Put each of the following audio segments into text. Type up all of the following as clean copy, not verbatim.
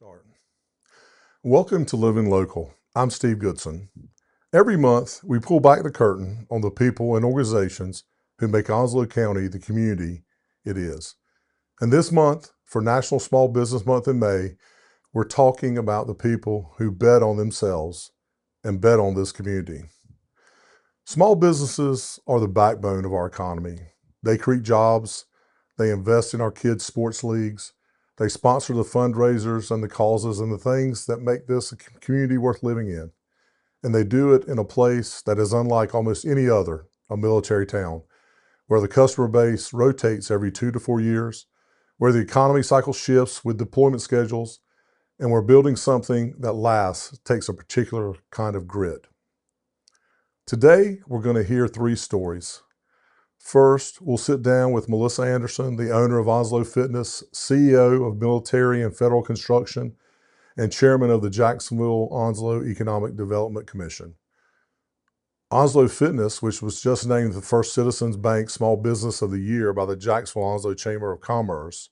Start. Welcome to Living Local. I'm Steve Goodson. Every month, we pull back the curtain on the people and organizations who make Onslow County the community it is. And this month, for National Small Business Month in May, we're talking about the people who bet on themselves and bet on this community. Small businesses are the backbone of our economy. They create jobs, they invest in our kids' sports leagues, they sponsor the fundraisers and the causes and the things that make this a community worth living in. And they do it in a place that is unlike almost any other, a military town, where the customer base rotates every 2 to 4 years, where the economy cycle shifts with deployment schedules, and where building something that lasts takes a particular kind of grit. Today, we're going to hear 3 stories. First, we'll sit down with Melissa Anderson, the owner of Onslow Fitness, CEO of Military and Federal Construction, and chairman of the Jacksonville-Onslow Economic Development Commission. Onslow Fitness, which was just named the first Citizens Bank Small Business of the Year by the Jacksonville-Onslow Chamber of Commerce,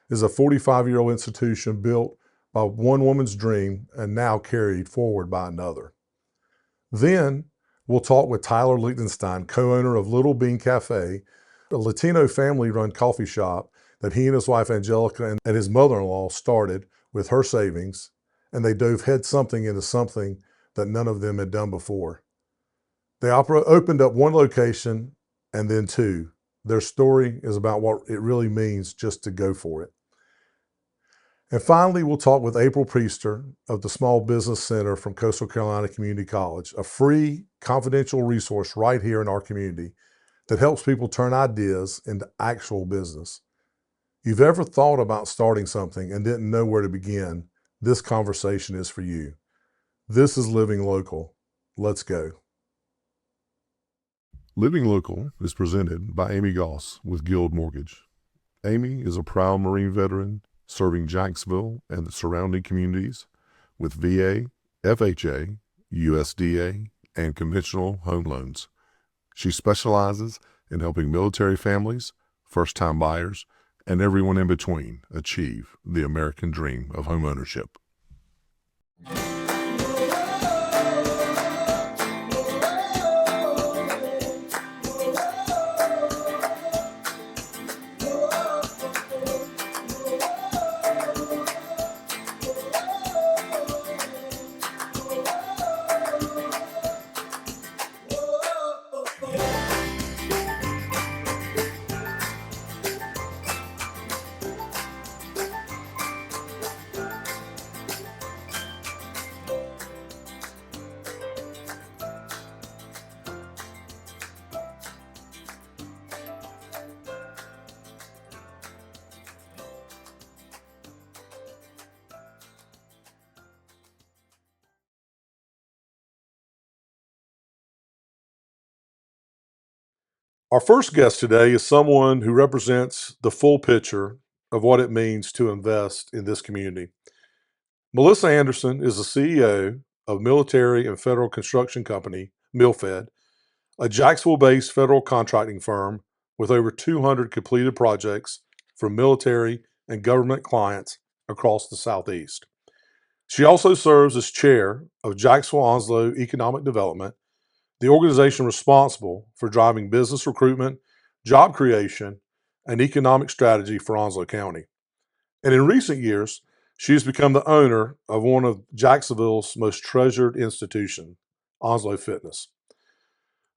is a 45-year-old institution built by one woman's dream and now carried forward by another. Then, we'll talk with Tyler LICHTENSTEIN, co-owner of Lil'BeanCafe, a Latino family-run coffee shop that he and his wife Angelica and his mother-in-law started with her savings, and they dove head something into something that none of them had done before. They opened up 1 location and then 2. Their story is about what it really means just to go for it. And finally, we'll talk with April Priester of the Small Business Center from Coastal Carolina Community College, a free, confidential resource right here in our community that helps people turn ideas into actual business. You've ever thought about starting something and didn't know where to begin? This conversation is for you. This is Living Local. Let's go. Living Local is presented by Amy Goss with Guild Mortgage. Amy is a proud Marine veteran serving Jacksonville and the surrounding communities with VA, FHA, USDA, and conventional home loans. She specializes in helping military families, first-time buyers, and everyone in between achieve the American dream of homeownership. Our first guest today is someone who represents the full picture of what it means to invest in this community. Melissa Anderson is the CEO of Military and Federal Construction Company, MilFed, a Jacksonville-based federal contracting firm with over 200 completed projects for military and government clients across the Southeast. She also serves as chair of Jacksonville-Onslow Economic Development, the organization responsible for driving business recruitment, job creation, and economic strategy for Onslow County. And in recent years, she has become the owner of one of Jacksonville's most treasured institutions, Onslow Fitness.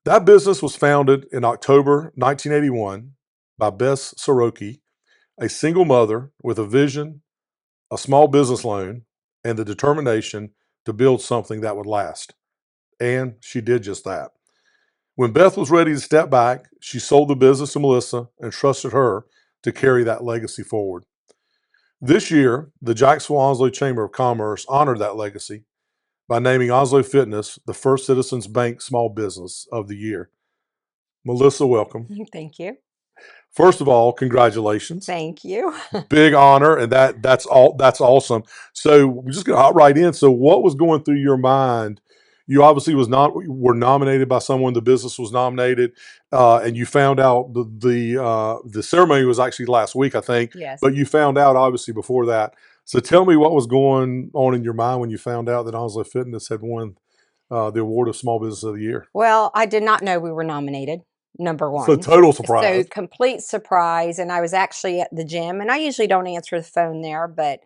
That business was founded in October 1981 by Bess Soroki, a single mother with a vision, a small business loan, and the determination to build something that would last. And she did just that. When Beth was ready to step back, she sold the business to Melissa and trusted her to carry that legacy forward. This year, the Jacksonville-Onslow Chamber of Commerce honored that legacy by naming Onslow Fitness the first Citizens Bank Small Business of the Year. Melissa, welcome. Thank you. First of all, congratulations. Thank you. Big honor, and that's awesome. So we're just gonna hop right in. So what was going through your mind? You obviously were nominated by someone. The business was nominated, and you found out the ceremony was actually last week, I think. Yes. But you found out obviously before that. So tell me what was going on in your mind when you found out that Onslow Fitness had won the award of Small Business of the Year. Well, I did not know we were nominated, number So one. total So surprise. complete surprise. And I was actually at the gym, and I usually don't answer the phone there, but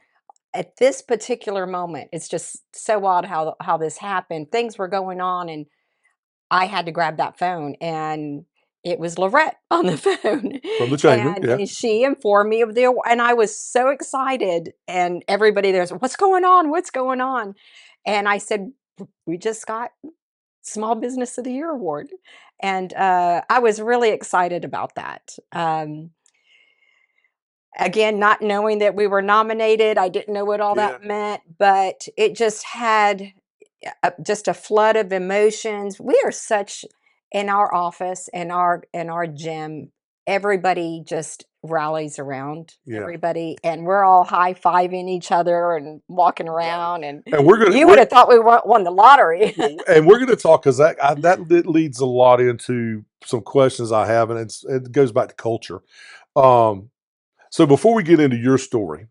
at this particular moment, it's just so odd how this happened. Things were going on, and I had to grab that phone, and it was Lorette on the phone. From the chamber, yeah. And she informed me of the award, and I was so excited. And everybody there's, what's going on? What's going on? And I said, we just got Small Business of the Year award. And I was really excited about that. Again, not knowing that we were nominated, I didn't know what all Yeah. that meant, but it just had just a flood of emotions. We are such in our office, in our gym, everybody just rallies around Yeah. everybody, and we're all high-fiving each other and walking around, and And you would have thought we won the lottery. and we're going to talk because that leads a lot into some questions I have, and it goes back to culture. So before we get into your story,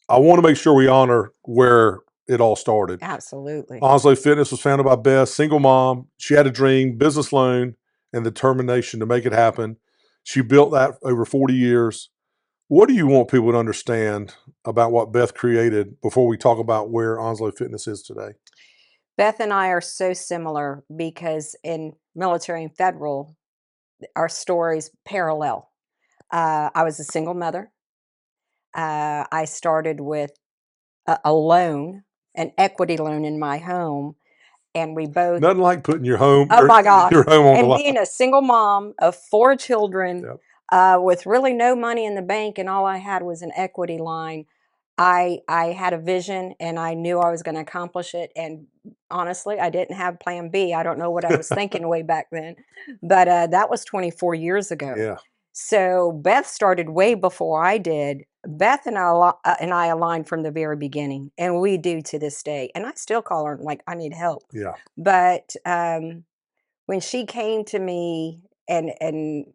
I want to make sure we honor where it all started. Absolutely. Onslow Fitness was founded by Beth, single mom. She had a dream, business loan, and the determination to make it happen. She built that over 40 years. What do you want people to understand about what Beth created before we talk about where Onslow Fitness is today? Beth and I are so similar because in military and federal, our stories parallel. I was a single mother. I started with a loan, an equity loan in my home, and we both. Nothing like putting your home, Oh my gosh! your home on the And line. being a single mom of 4 children, Yep. with really no money in the bank, and all I had was an equity line. I had a vision, and I knew I was going to accomplish it. And honestly, I didn't have Plan B. I don't know what I was thinking way back then, but that was 24 years ago. Yeah. So Beth started way before I did. Beth and I aligned from the very beginning, and we do to this day. And I still call her like I need help. Yeah. But when she came to me and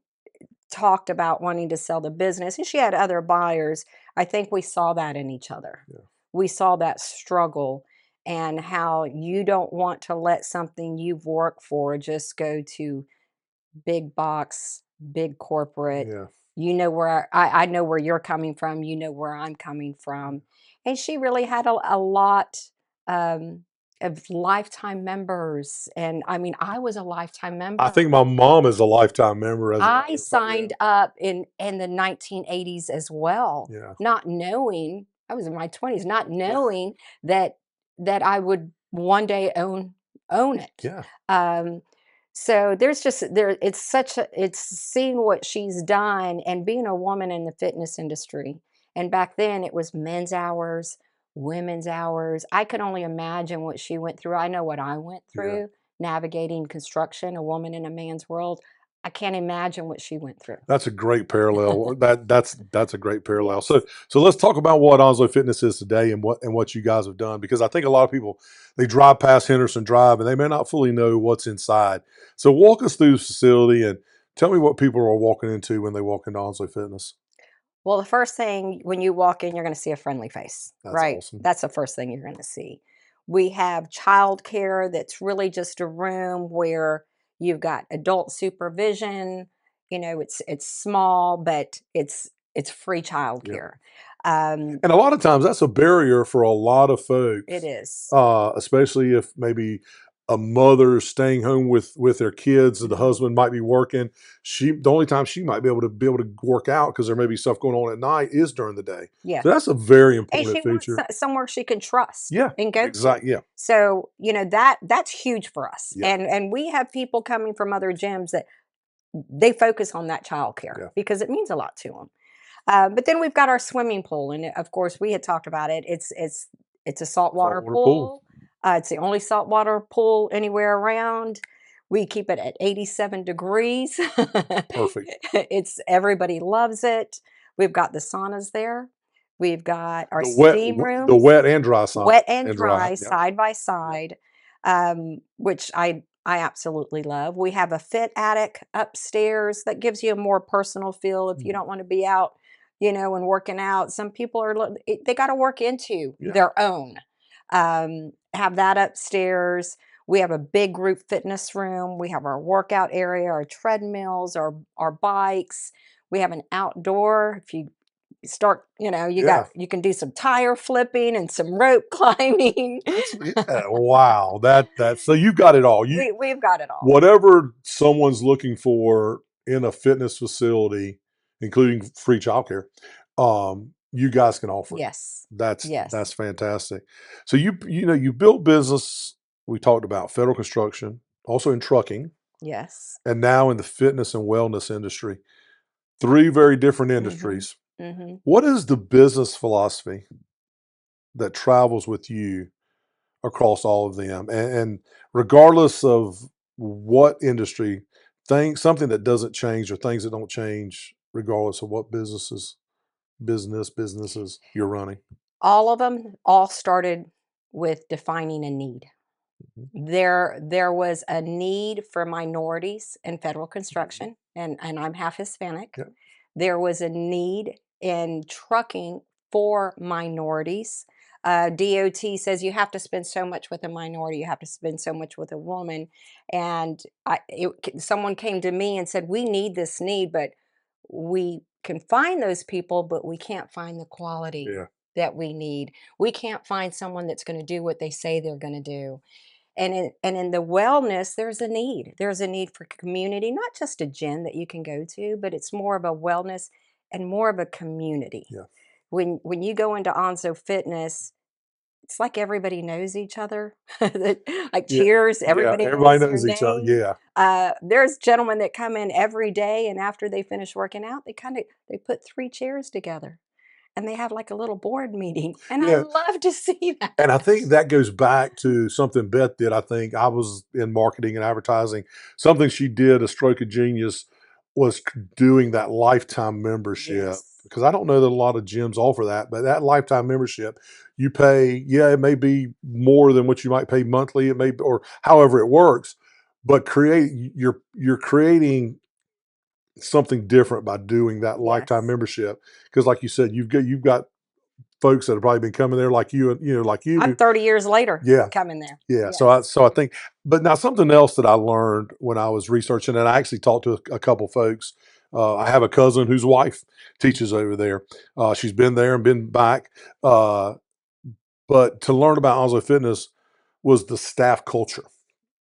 talked about wanting to sell the business, and she had other buyers, I think we saw that in each other. Yeah. We saw that struggle, and how you don't want to let something you've worked for just go to big box, big corporate. Yeah. You know where I know where you're coming from. You know where I'm coming from. And she really had a lot um, of lifetime members. And I mean, I was a lifetime I member. think my mom is a lifetime member as a matter I of fact. signed up in the 1980s as well, Yeah. not knowing I was in my 20s, not knowing that I would one day own it. Yeah. So there's just it's seeing what she's done and being a woman in the fitness industry. And back then it was men's hours, women's hours. I could only imagine what she went through. I know what I went Yeah. through navigating construction, a woman in a man's world. I can't imagine what she went through. That's a great parallel. That's a great parallel. Yes. So let's talk about what Onslow Fitness is today and what you guys have done, because I think a lot of people, they drive past Henderson Drive and they may not fully know what's inside. So walk us through the facility and tell me what people are walking into when they walk into Onslow Fitness. Well, the first thing when you walk in, you're going to see a friendly face, That's right? awesome. That's the first thing you're going to see. We have childcare that's really just a room where you've got adult supervision. You know, it's small, but it's free Yeah. childcare. And a lot of times that's a barrier for a lot of folks, It is. especially if maybe a mother is staying home with their kids and the Mhm. husband might be working. The only time she might be able to work out because there may be stuff going on at night is during the day. Yeah. So that's a very And she important wants feature. somewhere she can trust Yeah, and go to. exactly. Yeah, So, you know, that's huge for us. yeah, And we have people coming from other gyms that they focus on that childcare yeah. because it means a lot to them. But then we've got our swimming pool, and of course we had talked about it. It's a saltwater Saltwater pool. pool. It's the only saltwater pool anywhere around. We keep it at 87 degrees. Perfect. It's everybody loves it. We've got the saunas there. We've got our The steam the rooms, wet and dry side. wet and Dry. dry, Yeah. side by side, which I absolutely love. We have a fit attic upstairs that gives you a more personal feel if you don't want to be out and working out. Some people they got to work into Yeah. their own. Have that upstairs. We have a big group fitness room. We have our workout area, our treadmills, our bikes. We have an outdoor. If you start, Yeah. you can do some tire flipping and some rope climbing. Yeah. Wow. So you've got it all. We've got it all. Whatever someone's looking for in a fitness facility, including free childcare, you guys can offer it. Yes. That's Yes. fantastic. So you built business. We talked about federal construction, also in trucking, Yes. and now in the fitness and wellness industry. Three very different Mhm. industries. Mhm. What is the business philosophy that travels with you across all of them? And regardless of what industry, something that doesn't change or things that don't change regardless of what businesses you're running. All of them all started with defining a need. Mhm. There was a need for minorities in federal Mhm. construction, and I'm half Hispanic. Yeah. There was a need in trucking for minorities. DOT says you have to spend so much with a minority, you have to spend so much with a woman. And someone came to me and said, "We need this need, but we can find those people, but we can't find the quality Yeah. that we need. We can't find someone that's going to do what they say they're going to do." And in the wellness, there's a need. There's a need for community, not just a gym that you can go to, but it's more of a wellness and more of a community. Yeah. When you go into Onzo Fitness, it's like everybody knows each other. Like Yeah. cheers, Yeah. everybody Everybody knows your knows each other. name. Yeah. There's gentlemen that come in every day, and after they finish working out, they put 3 chairs together, and they have like a little board meeting, and I Yeah. love to see that. And I think that goes back to something Beth did. I think I was in marketing and advertising. Something she did, a stroke of genius, was doing that lifetime membership. Yes. Because I don't know that a lot of gyms offer that, but that lifetime membership, you pay, yeah, it may be more than what you might pay monthly, it may, or however it works, but you're creating something different by doing that lifetime Yes. membership. Because like you said, you've got folks that have probably been coming there like you, and like I'm you. 30 years later Yeah. coming there. Yeah, Yes. so I think, but now something else that I learned when I was researching, and I actually talked to a couple folks. I have a cousin whose wife teaches over there. She's been there and been back. Uh, but to learn about Oslo Fitness was the staff culture.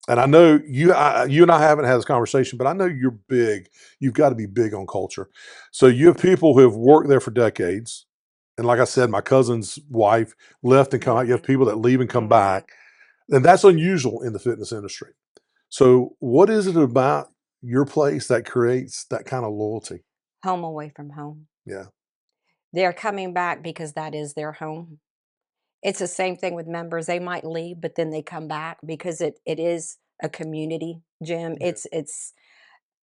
And I know you and I haven't had this conversation, but I know you're big. You've got to be big on culture. So you have people who have worked there for decades. And like I said, my cousin's wife left and come out. You have Mhm. people that leave and come Mhm. back, and that's unusual in the fitness industry. So, what is it about your place that creates that kind of loyalty? Home away from home. Yeah, They're coming back because that is their home. It's the same thing with members. They might leave, but then they come back because it is a community gym. yeah,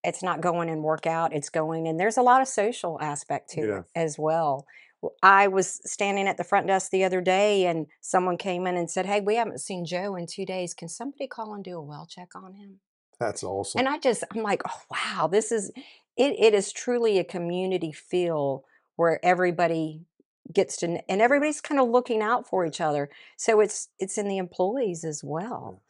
It's not going and work out, it's going and there's a lot of social aspect to yeah. it as well. I was standing at the front desk the other day and someone came in and said, "Hey, we haven't seen Joe in 2 days. Can somebody call and do a well check on him?" That's awesome. And I'm like, "Oh, wow, it is truly a community feel where everybody gets to and Yeah, everybody's kind of looking out for yeah, each other." So it's in the employees as yeah. well.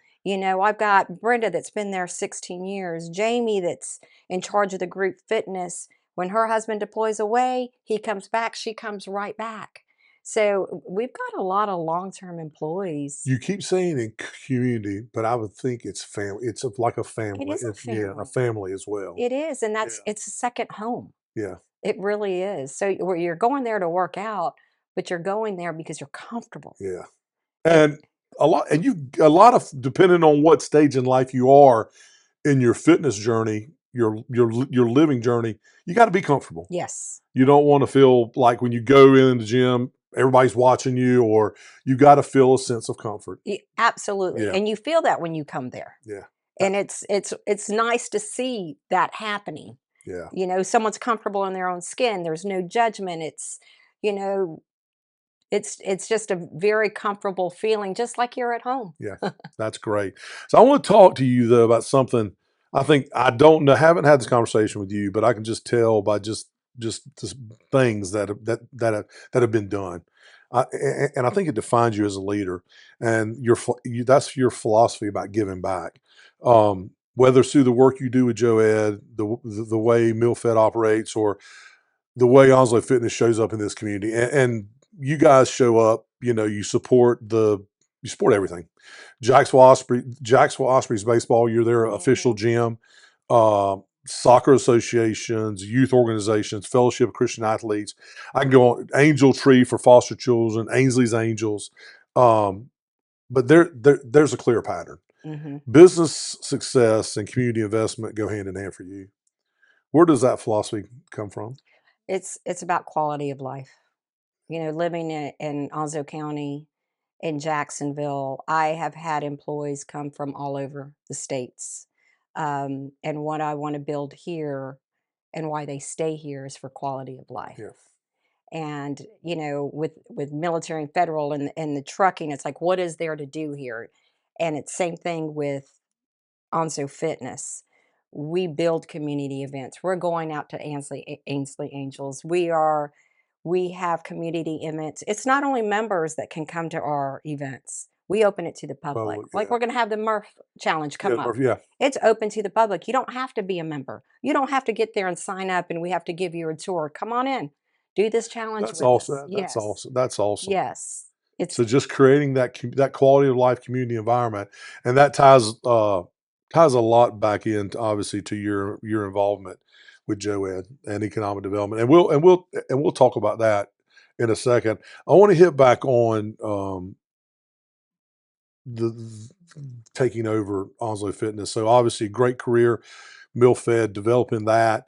I've got Brenda that's been there 16 years, Jamie that's in charge of the group fitness. When her husband deploys away, he comes back, she comes right back. So we've got a lot of long-term employees. You keep saying in community, but I would think it's family. It's like a It family. is a Yeah, a family. family as well. It is, and Yeah, it's a second home. yeah, It really is. So where you're going there to work out, but you're going there because you're comfortable. yeah. And And a lot of depending on what stage in life you are in your fitness journey, your living journey, you got to be comfortable. yes, You don't want to feel like when you go in the gym, everybody's watching you, or you got to feel a sense of comfort. absolutely. Yeah, And you feel that when you come there. yeah, And that's it's nice to see that happening. yeah, Someone's comfortable in their own skin. There's no judgment. You know, it's just a very comfortable feeling, just like you're at home. yeah. That's great. So I want to talk to you though about something. I think I don't know, haven't had this conversation with you, but I can just tell by just just things that have been done. And I think it defines you as a leader, and that's your philosophy about giving back. Whether it's through the work you do with Joe Ed, the way MillFed operates, or the way Onslow Fitness shows up in this community, and you guys show up. You support everything. Jacksonville Ospreys baseball. You're their official Mhm. gym. Soccer associations, youth organizations, Fellowship of Christian Athletes. I can go on Angel Tree for foster children, Ainsley's Angels. But there's a clear pattern. Mhm. Business success and community investment go hand in hand for you. Where does that philosophy come from? It's about quality of life. Living in Onslow County, in Jacksonville, I have had employees come from all over the states. And what I want to build here and why they stay here is for quality of life. Yeah. And with military and federal and the trucking, it's like, what is there to do here? And it's same thing with Onso Fitness. We build community events. We're going out to Ainsley Angels. We have community events. It's not only members that can come to our events. We open it to the public. Public, Like yeah. we're going to have the Murph Challenge Yeah, come up. yeah. It's open to the public. You don't have to be a member. You don't have to get there and sign up and we have to give you a tour. Come on in. Do this challenge That's with us. awesome. That's Yes. awesome. That's awesome. Yes. It's So just creating that quality of life community environment, and that ties a lot back in, obviously, to your involvement with Joe Ed and economic development, and we'll talk about that in a second. I want to hit back on the taking over Onslow Fitness. So obviously, great career, MillFed, developing that.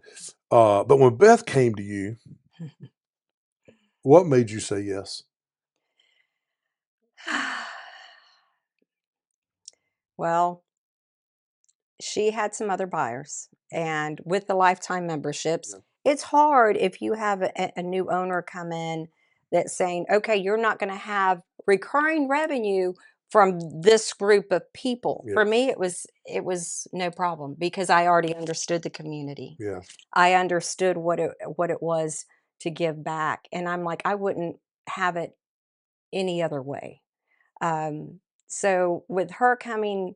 But when Beth came to you, what made you say yes? well, she had some other buyers. And with the lifetime memberships, Yeah. it's hard if you have a new owner come in that's saying, okay, you're not going to have recurring revenue from this group of people. Yeah. For me, it was no problem because I already understood the community. Yeah. I understood what it was to give back. And I'm like, I wouldn't have it any other way. Um, so with her coming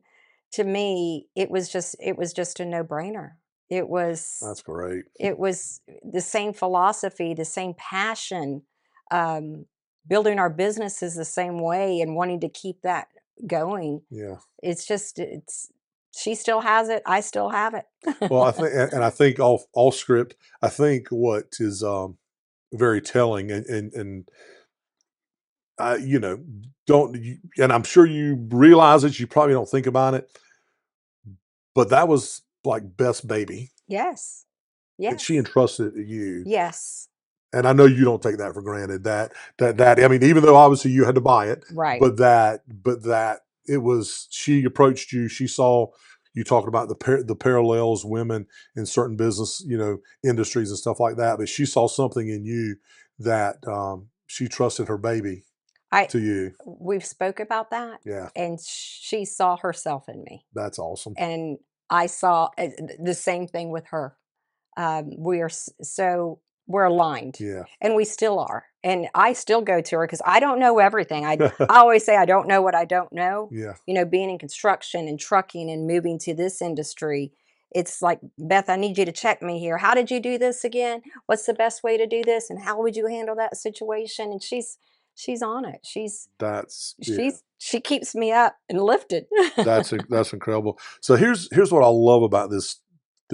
to me, it was just a no-brainer. It was That's great. it was the same philosophy, the same passion, um, building our businesses the same way and wanting to keep that going. Yeah. It's she still has it, I still have Well, I it. think, and I think all script. I think what is very telling, and you know, don't, and I'm sure you realize it. You probably don't think about it, but that was like Beth's baby, Yes. and she Yes. entrusted it to you. Yes. And I know you don't take that for granted. That I mean, even though obviously you had to buy it, Right. but that it was, she approached you. She saw you talking about the parallels women in certain business, industries and stuff like that. But she saw something in you that she trusted her baby I to you. We've spoke about that, Yeah, and she saw herself in me, that's awesome. and I saw the same thing with her. We are so we're aligned, Yeah, and we still are. And I still go to her because I don't know everything. I always say I don't know what I don't know. yeah. Being in construction and trucking and moving to this industry, it's like, Beth, I need you to check me here. How did you do this again? What's the best way to do this? And how would you handle that situation? And she's on it. Yeah. She keeps me up and lifted. That's incredible. So here's what I love about this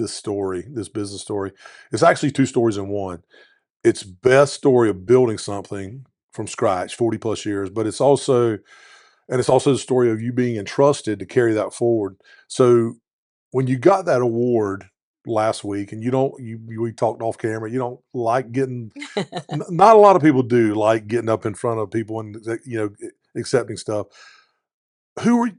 story, this business story. It's actually two stories in one. It's Beth's story of building something from scratch, 40 plus years, but it's also the story of you being entrusted to carry that forward. So when you got that award last week, and we talked off camera, you don't like getting, not a lot of people do like getting up in front of people and accepting stuff. Who were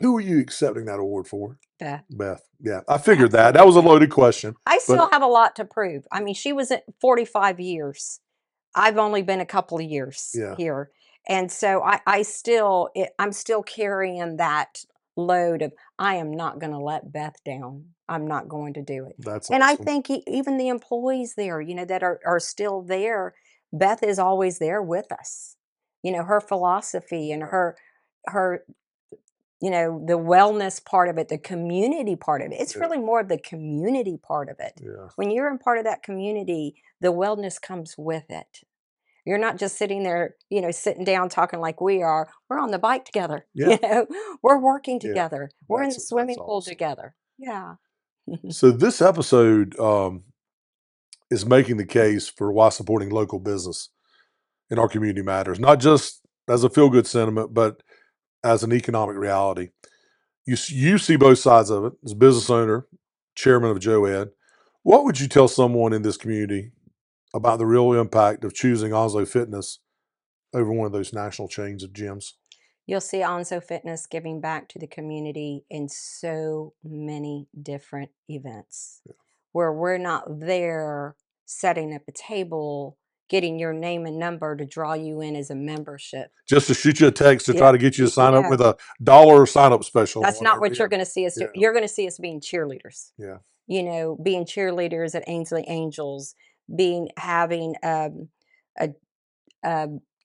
who were you accepting that award for? Beth, Beth. Yeah, I figured that. That was a absolutely. loaded question, I but still have a lot to prove. I mean, she was at 45 years. I've only been a couple of years yeah, here. And so I'm still carrying that load of I am not going to let Beth down. I'm not going to do it. That's And I awesome. think even the employees there, that are still there, Beth is always there with us. Her philosophy and Yeah. her the wellness part of it, the community part of it. It's Yeah. really more of the community part of it. Yeah. When you're in part of that community, the wellness comes with it. You're not just sitting there, sitting down talking like we are. We're on the bike together, Yeah. We're working Yeah. together. We're in the That's swimming pool awesome. together. Yeah. So this episode is making the case for why supporting local business in our community matters, not just as a feel-good sentiment, but as an economic reality. You see both sides of it as a business owner, chairman of Joe Ed. What would you tell someone in this community about the real impact of choosing Onslow Fitness over one of those national chains of gyms? You'll see Onzo Fitness giving back to the community in so many different events where we're not there setting up a table, getting your name and number to draw you in as a membership. Just to shoot you a text to Yeah, try to get you to sign up no, with $1 sign-up special or that's not whatever. what you're going to see us do. Yeah, You're going to see us being cheerleaders. yeah, Being cheerleaders at Ainsley Angels, being having a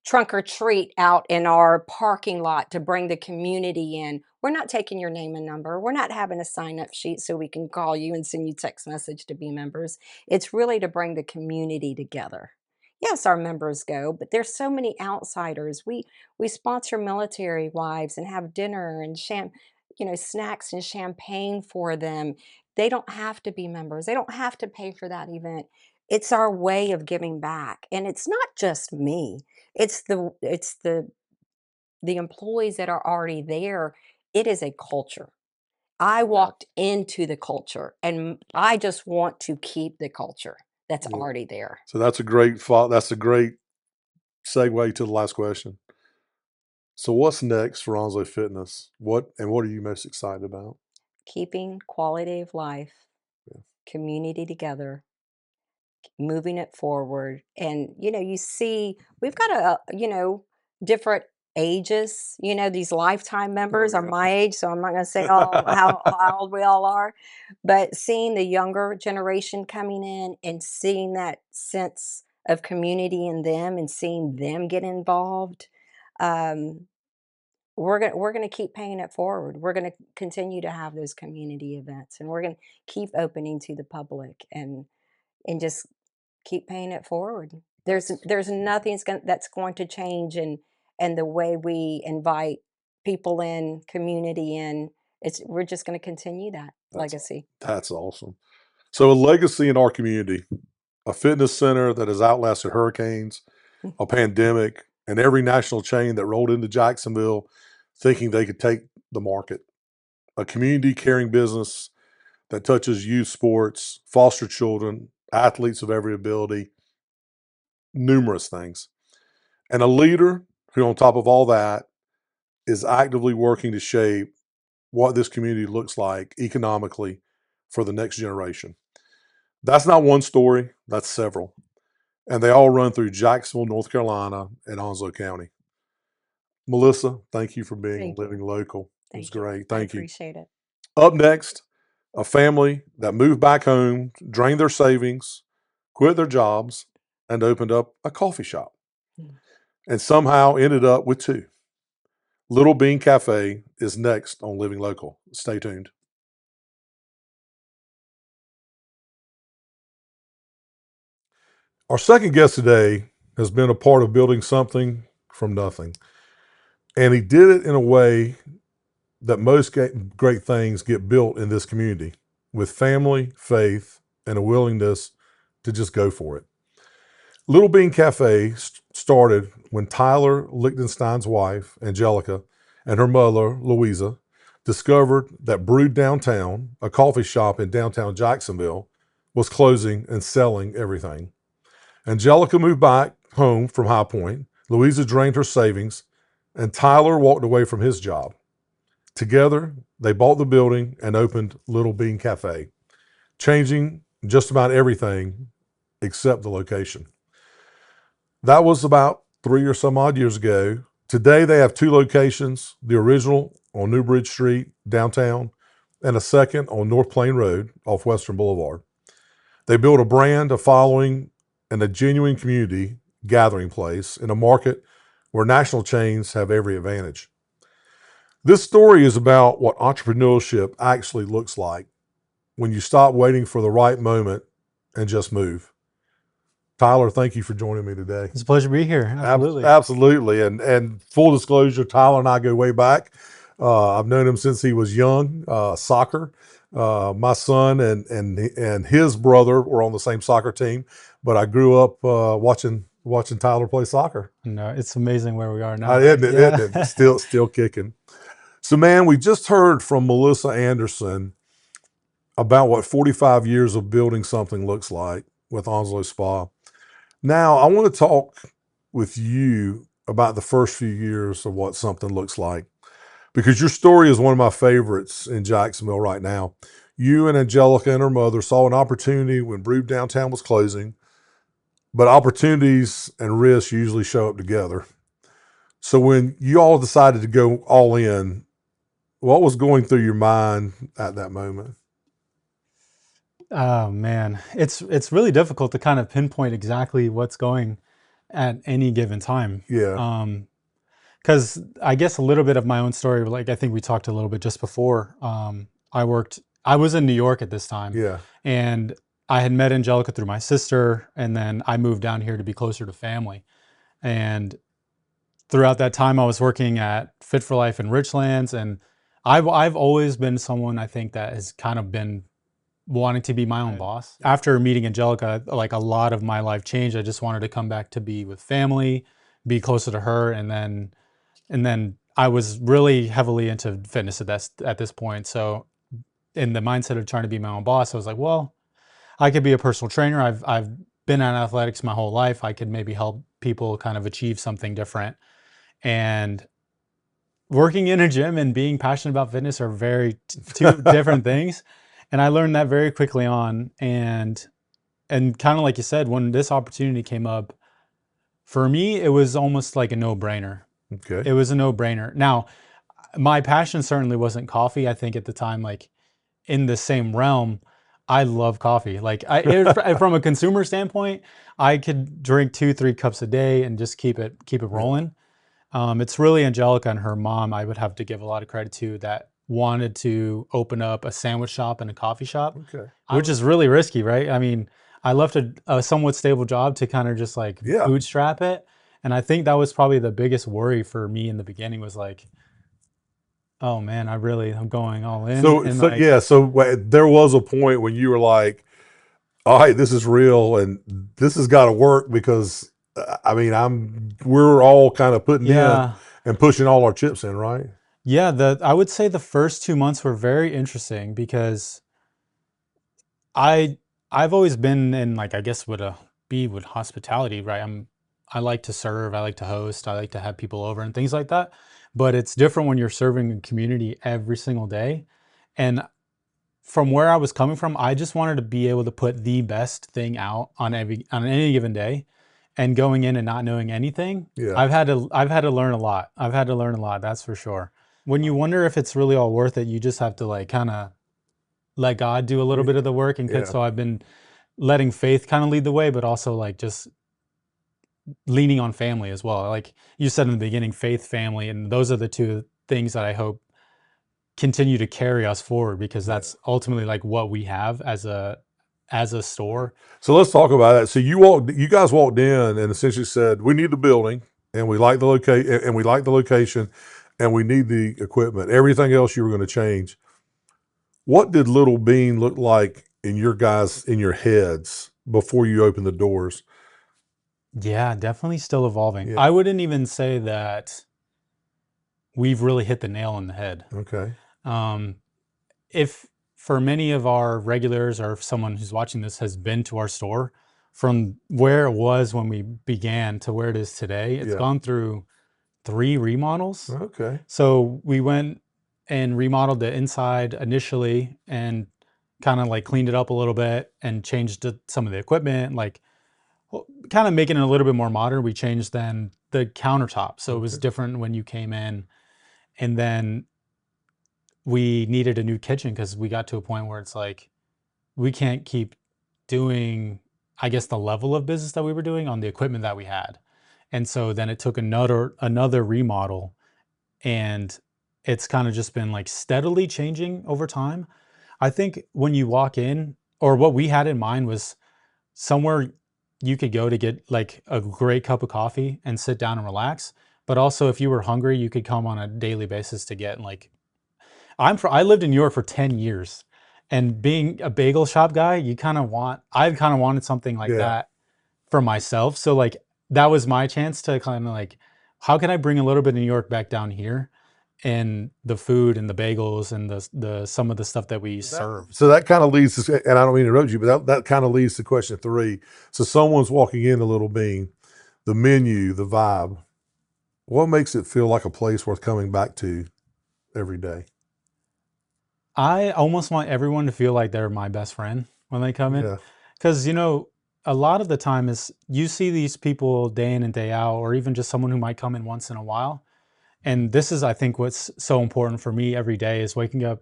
trunk or treat out in our parking lot to bring the community in. We're not taking your name and number. We're not having a sign up sheet so we can call you and send you text message to be members. It's really to bring the community together. Yes, our members go, but there's so many outsiders. We sponsor military wives and have dinner and snacks and champagne for them. They don't have to be members. They don't have to pay for that event. It's our way of giving back. And it's not just me. It's the employees that are already there. It is a culture. I yeah, walked into the culture, and I just want to keep the culture that's yeah. already there. So that's a great segue to the last question. So what's next for Onslow Fitness? What are you most excited about? Keeping quality of life, Yeah. community together, moving it forward. And, you see, we've got different ages. These lifetime Oh members are yeah. my age, so I'm not going to say how old we all are. But seeing the younger generation coming in and seeing that sense of community in them and seeing them get involved, um, we're gonna keep paying it forward. We're gonna continue to have those community events, and we're gonna keep opening to the public and just keep paying it forward. There's That's there's nothing that's going to change in the way we invite people in, community in. We're just going to continue that that's legacy. that's awesome. So a legacy in our community, a fitness center that has outlasted hurricanes, Mm. a pandemic, and every national chain that rolled into Jacksonville thinking they could take the market. A community caring business that touches youth sports, foster children, athletes of every ability, numerous things. And a leader who, on top of all that, is actively working to shape what this community looks like economically for the next generation. That's not one story, that's several. And they all run through Jacksonville, North Carolina, and Onslow County. Melissa, thank you for being on Thank you. Living Local. It was Thank you. great. I Thank you. appreciate it. Up next, a family that moved back home, drained their savings, quit their jobs, and opened up a coffee shop, Mm. and somehow ended up with two. Little Bean Cafe is next on Living Local. Stay tuned. Our second guest today has been a part of building something from nothing. And he did it in a way that most great things get built in this community with family, faith, and a willingness to just go for it. Little Bean Cafe started when Tyler Lichtenstein's wife, Angelica, and her mother, Louisa, discovered that Brewed Downtown, a coffee shop in downtown Jacksonville, was closing and selling everything. Angelica moved back home from High Point. Louisa drained her savings, and Tyler walked away from his job. Together, they bought the building and opened Little Bean Cafe, changing just about everything except the location. That was about 3 or some odd years ago. Today, they have two locations, the original on New Bridge Street, downtown, and a second on North Plain Road off Western Boulevard. They built a brand, a following, and a genuine community gathering place in a market where national chains have every advantage. This story is about what entrepreneurship actually looks like when you stop waiting for the right moment and just move. Tyler, thank you for joining me today. It's a pleasure to be here. Absolutely. Absolutely. And full disclosure, Tyler and I go way back. I've known him since he was young, soccer. My son and his brother were on the same soccer team, but I grew up watching Tyler play soccer. No, it's amazing where we are now. Isn't it? Still kicking. So, man, we just heard from Melissa Anderson about what 45 years of building something looks like with Onslow Spa. Now, I want to talk with you about the first few years of what something looks like, because your story is one of my favorites in Jacksonville right now. You and Angelica and her mother saw an opportunity when Brood Downtown was closing, but opportunities and risks usually show up together. So when you all decided to go all in, what was going through your mind at that moment? Oh man, it's really difficult to kind of pinpoint exactly what's going at any given time. Yeah. Because I guess a little bit of my own story, like I think we talked a little bit just before. I was in New York at this time, Yeah. and I had met Angelica through my sister, and then I moved down here to be closer to family. And throughout that time, I was working at Fit for Life in Richlands, and I've always been someone I think that has kind of been wanting to be my own boss. After meeting Angelica, like a lot of my life changed. I just wanted to come back to be with family, be closer to her, and then I was really heavily into fitness at this point. So in the mindset of trying to be my own boss, I was like, well, I could be a personal trainer. I've been in athletics my whole life. I could maybe help people kind of achieve something different. And working in a gym and being passionate about fitness are two different things. And I learned that very quickly on. And kind of like you said, when this opportunity came up, for me, it was almost like a no-brainer. Okay. It was a no-brainer. Now, my passion certainly wasn't coffee. I think at the time, like in the same realm, I love coffee. Like from a consumer standpoint, I could drink 2-3 cups a day and just keep it rolling. It's really Angelica and her mom I would have to give a lot of credit to that wanted to open up a sandwich shop and a coffee shop, Okay. which is really risky, right? I mean, I left a somewhat stable job to kind of just like Yeah. bootstrap it. And I think that was probably the biggest worry for me in the beginning was like, oh man, I'm going all in. So, And so like, yeah, so there was a point when you were like, all right, this is real and this has got to work because I mean, we're all kind of putting in yeah, and pushing all our chips in, right? yeah, I would say the first 2 months were very interesting because I I've always been in like I guess would be with hospitality, right? I like to serve, I like to host, I like to have people over and things like that. But it's different when you're serving a community every single day. And from where I was coming from, I just wanted to be able to put the best thing out on any given day. And going in and not knowing anything, Yeah. I've had to learn a lot. I've had to learn a lot, that's for sure. When you wonder if it's really all worth it, you just have to like kind of let God do a little bit of the work. And Yeah. so I've been letting faith kind of lead the way, but also like just leaning on family as well. Like you said in the beginning, faith, family, and those are the two things that I hope continue to carry us forward because that's ultimately like what we have as a store. So let's talk about that. So you guys walked in and essentially said, we need the building and we like the location and we need the equipment. Everything else you were going to change. What did Little Bean look like in your heads before you opened the doors? Yeah, definitely still evolving. Yeah. I wouldn't even say that we've really hit the nail on the head. Okay. If for many of our regulars or if someone who's watching this has been to our store, from where it was when we began to where it is today, it's gone through 3 remodels. Okay. So we went and remodeled the inside initially and kind of like cleaned it up a little bit and changed some of the equipment, like kind of making it a little bit more modern. We changed then the countertop. So it was different when you came in. And then we needed a new kitchen because we got to a point where it's like we can't keep doing, I guess, the level of business that we were doing on the equipment that we had. And so then it took another remodel, and it's kind of just been like steadily changing over time. I think when you walk in, or what we had in mind was somewhere you could go to get like a great cup of coffee and sit down and relax. But also, if you were hungry, you could come on a daily basis to get like, I lived in New York for 10 years, and being a bagel shop guy, I kind of wanted something like Yeah. that for myself. So like that was my chance to kind of like, how can I bring a little bit of New York back down here, and the food and the bagels and the some of the stuff that we serve. So that kind of leads to, and I don't mean to interrupt you, but that kind of leads to question 3. So someone's walking into Little Bean, the menu, the vibe. What makes it feel like a place worth coming back to every day? I almost want everyone to feel like they're my best friend when they come in. Yeah. Because, a lot of the time is you see these people day in and day out, or even just someone who might come in once in a while. And this is, I think, what's so important for me every day is waking up,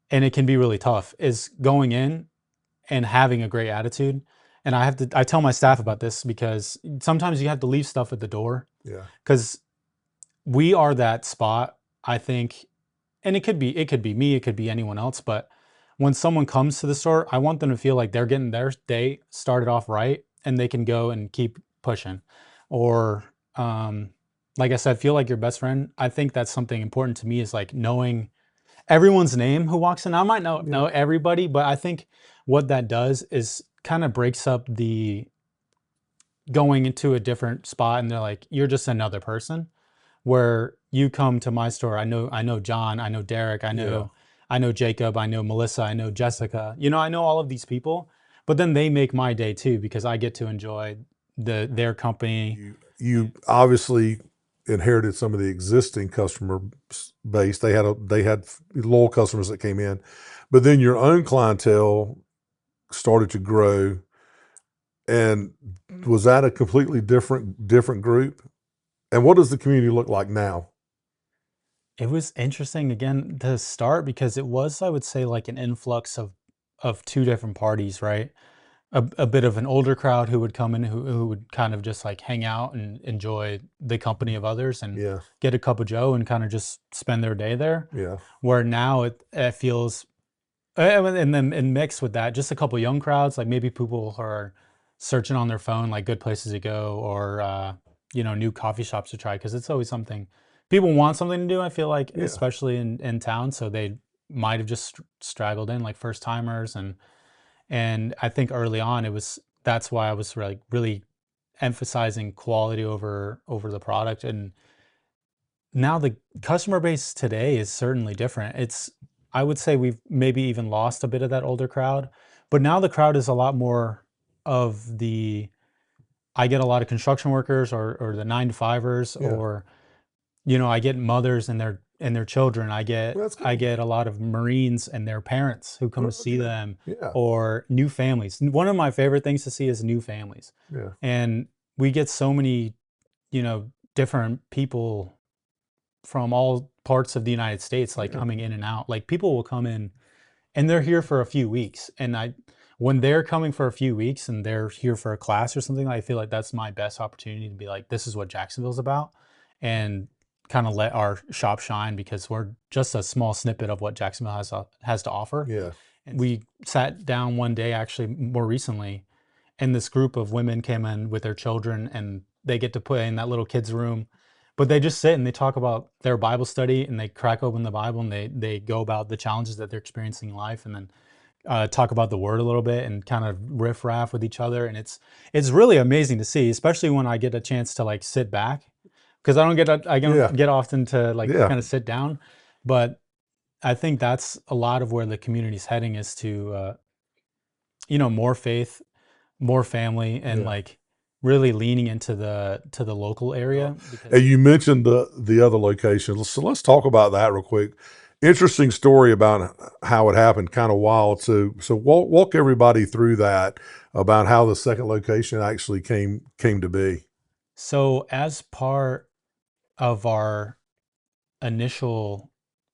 and it can be really tough, is going in and having a great attitude. And I tell my staff about this because sometimes you have to leave stuff at the door Yeah. because we are that spot, I think, and it could be me, it could be anyone else, but when someone comes to the store, I want them to feel like they're getting their day started off right and they can go and keep pushing. Or like I said, feel like your best friend. I think that's something important to me, is like knowing everyone's name who walks in. I might know everybody, but I think what that does is kind of breaks up the going into a different spot and they're like, you're just another person. Where you come to my store, I know John, I know Derek, Yeah. I know Jacob, I know Melissa, I know Jessica. I know all of these people, but then they make my day too because I get to enjoy their company. You obviously inherited some of the existing customer base. They had loyal customers that came in, but then your own clientele started to grow. And was that a completely different group? And what does the community look like now? It was interesting again to start because it was, I would say, like an influx of two different parties, right? A bit of an older crowd who would come in who would kind of just like hang out and enjoy the company of others and Yeah. get a cup of joe and kind of just spend their day there. Yeah. Where now it feels, and then and mixed with that, just a couple young crowds, like maybe people who are searching on their phone, like good places to go, or new coffee shops to try, because it's always something people want something to do. I feel like, Yeah. especially in town, so they might have just straggled in like first timers, and I think early on that's why I was really emphasizing quality over the product. And now the customer base today is certainly different. I would say we've maybe even lost a bit of that older crowd, but now the crowd is a lot more of I get a lot of construction workers, or the 9 to 5ers, Yeah. or I get mothers and their children. I get Well, that's I cool. get a lot of Marines and their parents who come to see Okay. them, Yeah. or new families. One of my favorite things to see is new families. Yeah. And we get so many, different people from all parts of the United States, like Yeah. coming in and out. Like people will come in and they're here for a few weeks. And when they're coming for a few weeks and they're here for a class or something, I feel like that's my best opportunity to be like, this is what Jacksonville's about, and kind of let our shop shine, because we're just a small snippet of what Jacksonville has to offer. Yeah. And we sat down one day, actually more recently, and this group of women came in with their children, and they get to put in that little kids room, but they just sit and they talk about their Bible study, and they crack open the Bible, and they go about the challenges that they're experiencing in life, and then talk about the word a little bit and kind of riff raff with each other. And it's really amazing to see, especially when I get a chance to like sit back, because I Yeah. don't get often to like Yeah. kind of sit down. But I think that's a lot of where the community's heading, is to more faith, more family, and Yeah. like really leaning into the local area, And because you mentioned the other location. So let's talk about that real quick. Interesting story about how it happened, kind of wild. So walk everybody through that, about how the second location actually came to be. so as part of our initial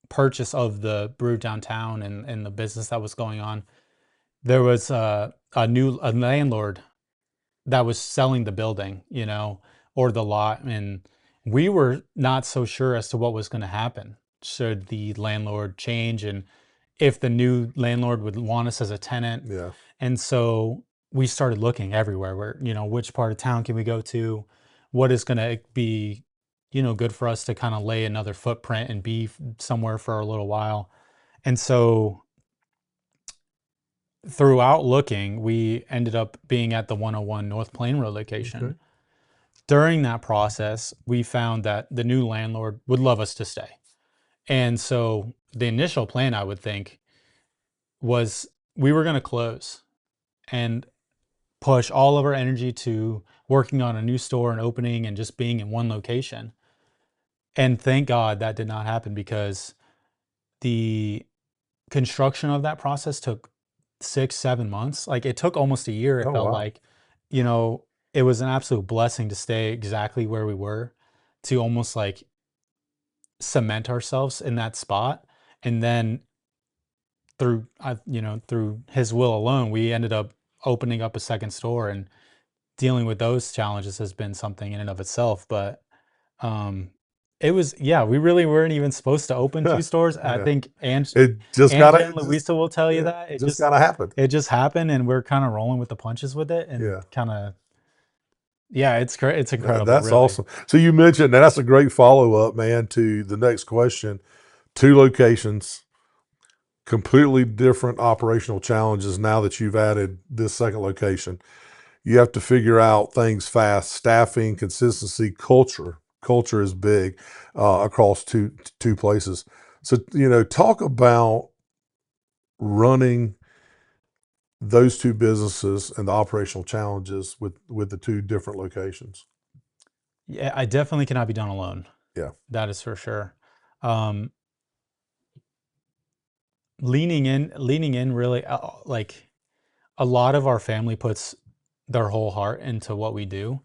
purchase of the brew downtown and the business that was going on, there was a landlord that was selling the building, or the lot, and we were not so sure as to what was going to happen should the landlord change and if the new landlord would want us as a tenant. Yeah. And so we started looking everywhere where, which part of town can we go to? What is going to be, good for us to kind of lay another footprint and be somewhere for a little while. And so throughout looking, we ended up being at the 101 North Plain Road location. Okay. During that process, we found that the new landlord would love us to stay. And so the initial plan, I would think, was we were going to close and push all of our energy to working on a new store and opening and just being in one location. And thank God that did not happen, because the construction of that process took 6-7 months. Like, it took almost a year. It Oh, felt wow. like, it was an absolute blessing to stay exactly where we were, to almost like cement ourselves in that spot. And then through his will alone, we ended up opening up a second store, and dealing with those challenges has been something in and of itself. But it was, yeah, we really weren't even supposed to open 2 stores. I Yeah. think It just Angie and gotta, Louisa will tell you yeah, that it just gotta happen. it just happened, and we're kind of rolling with the punches with it, and Yeah. kind of, yeah, it's great. It's incredible. That's really awesome. So you mentioned, and that's a great follow up, man, to the next question. 2 locations, completely different operational challenges now that you've added this second location. You have to figure out things fast: staffing, consistency, culture. Culture is big across two places. So, talk about running those 2 businesses and the operational challenges with the 2 different locations. Yeah, I definitely cannot be done alone. Yeah. That is for sure. Um, leaning in really, like, a lot of our family puts their whole heart into what we do.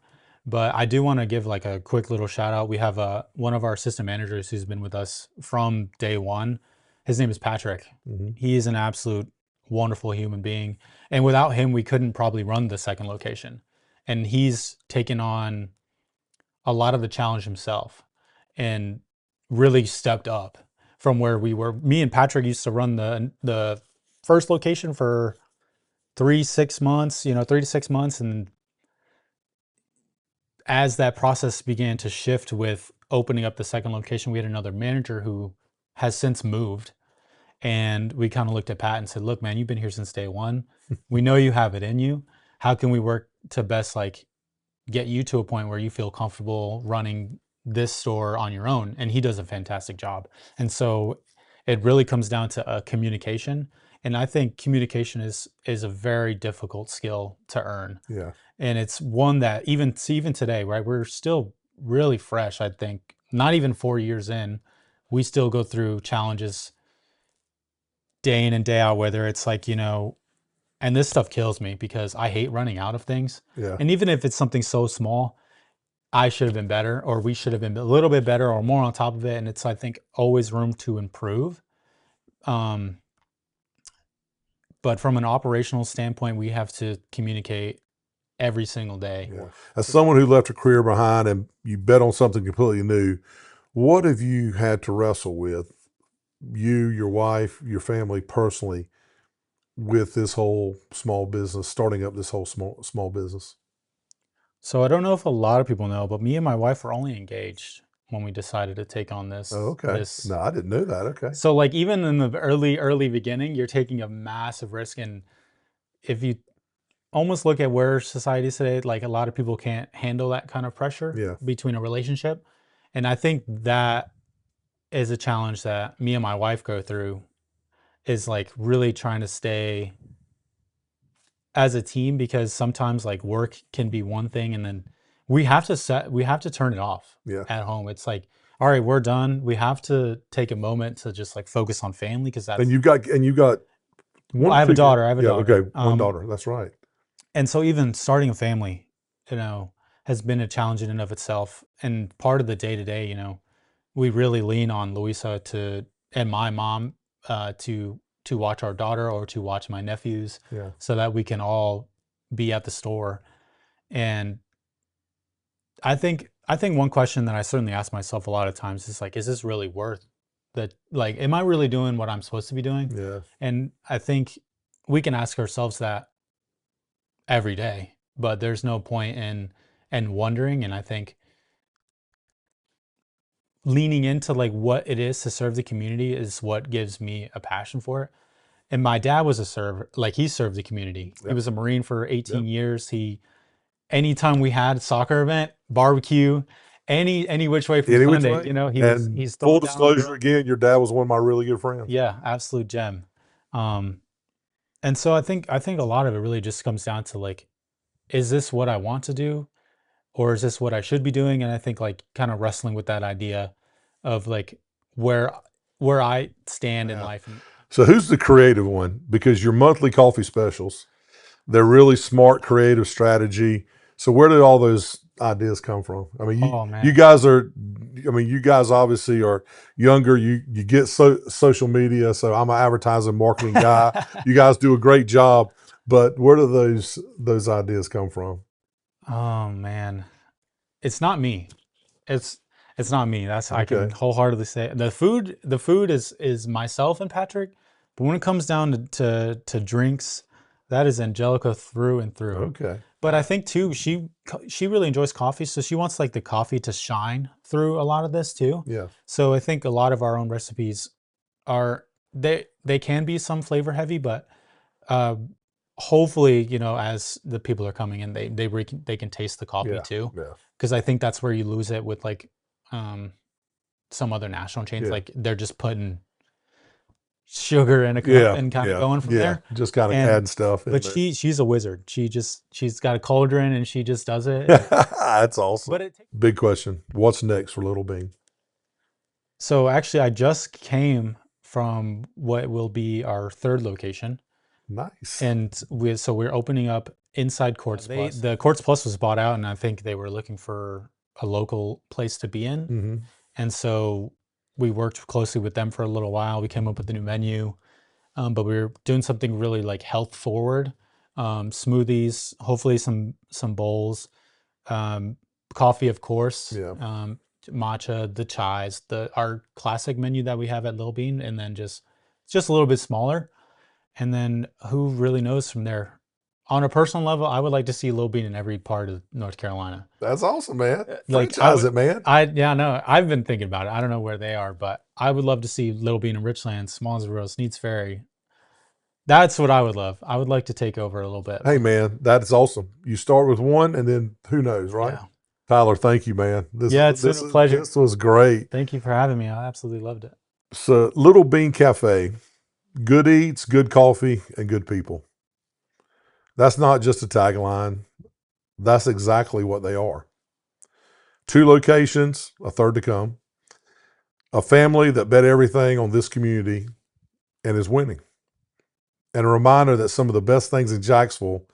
But I do want to give like a quick little shout out. We have one of our assistant managers who's been with us from day one. His name is Patrick. Mm-hmm. He is an absolute wonderful human being. And without him, we couldn't probably run the second location. And he's taken on a lot of the challenge himself and really stepped up from where we were. Me and Patrick used to run the first location for 3-6 months, 3 to 6 months. And as that process began to shift with opening up the second location, we had another manager who has since moved. And we kind of looked at Pat and said, look, man, you've been here since day one. We know you have it in you. How can we work to best like get you to a point where you feel comfortable running this store on your own? And he does a fantastic job. And so it really comes down to communication. And I think communication is a very difficult skill to earn. Yeah. And it's one that even today, right? We're still really fresh. I think not even 4 years in, we still go through challenges day in and day out, whether it's like, and this stuff kills me because I hate running out of things. Yeah. And even if it's something so small, I should have been better, or we should have been a little bit better or more on top of it. And it's, I think, always room to improve. But from an operational standpoint, we have to communicate every single day. Yeah. As someone who left a career behind and you bet on something completely new, what have you had to wrestle with, you, your wife, your family personally, with this whole small business, starting up this whole small business? So I don't know if a lot of people know, but me and my wife were only engaged when we decided to take on this. Oh, okay. No, I didn't know that. Okay. So like even in the early beginning, you're taking a massive risk. And if you almost look at where society is today, like a lot of people can't handle that kind of pressure between a relationship. And I think that is a challenge that me and my wife go through, is like really trying to stay as a team, because sometimes like work can be one thing and then we have to turn it off at home. It's like, all right, we're done. We have to take a moment to just like focus on family, because that's, and you've got one. I have a daughter. Okay, one daughter. That's right. And so even starting a family, has been a challenge in and of itself. And part of the day to day, we really lean on Louisa to and my mom to watch our daughter or to watch my nephews, Yeah. so that we can all be at the store. And I think one question that I certainly ask myself a lot of times is like, is this really worth that? Like, am I really doing what I'm supposed to be doing? Yeah. And I think we can ask ourselves that every day, but there's no point in wondering. And I think leaning into like what it is to serve the community is what gives me a passion for it. And my dad was a server, like he served the community. He Yep. was a Marine for 18 Yep. years. Anytime we had a soccer event, barbecue, any which way from Any which Sunday, way. you know, And he's full throwing down on the disclosure grill. again, your dad was one of my really good friends. Yeah, absolute gem. Um, and so I think a lot of it really just comes down to like, is this what I want to do, or is this what I should be doing? And I think like kind of wrestling with that idea of like where where I stand in Yeah. life. And So who's the creative one? Because your monthly coffee specials, they're really smart, creative strategy. So where did all those ideas come from? I mean, oh you man, guys are, I mean, you guys obviously are younger. You get social media. So I'm an advertising marketing guy. You guys do a great job. But where do those ideas come from? oh man, it's not me. It's it's not me. That's I can Okay. wholeheartedly say it. The food is myself and Patrick, but when it comes down to drinks, that is Angelica through and through. Okay. But I think too she really enjoys coffee, so she wants like the coffee to shine through a lot of this too. Yeah. So I think a lot of our own recipes are they can be some flavor heavy, but uh, hopefully, you know, as the people are coming in, they can taste the coffee Yeah. too, Yeah. because I think that's where you lose it with like um, some other national chains. Yeah. Like they're just putting sugar in a cup Yeah. and kind of Yeah. going from Yeah. there. Just kind of And add stuff in but there. she's a wizard. She's got a cauldron and she just does it. That's awesome. But it takes. Big question. What's next for Little Bean? So actually, I just came from what will be our third location, Nice. and we're opening up inside Quartz Plus. The Quartz Plus was bought out, and I think they were looking for a local place to be in, Mm-hmm. and so we worked closely with them for a little while. We came up with a new menu, but we were doing something really like health forward, smoothies, hopefully some bowls, um, coffee, of course, Yeah. matcha, the chais, our classic menu that we have at Lil Bean, and then just a little bit smaller. And then who really knows from there? On a personal level, I would like to see Lil Bean in every part of North Carolina. That's awesome, man. Like Franchise it, man. yeah, no, I've been thinking about it. I don't know where they are, but I would love to see Lil Bean in Richlands, Smalsboro, Sneads Ferry. That's what I would love. I would like to take over a little bit. Hey, man, that is awesome. You start with one, and then who knows, right? Yeah. Tyler, thank you, man. Yeah, it's been a pleasure. This was great. Thank you for having me. I absolutely loved it. So, Little Bean Cafe, good eats, good coffee, and good people. That's not just a tagline. That's exactly what they are. 2 locations, a third to come. A family that bet everything on this community and is winning. And a reminder that some of the best things in Jacksonville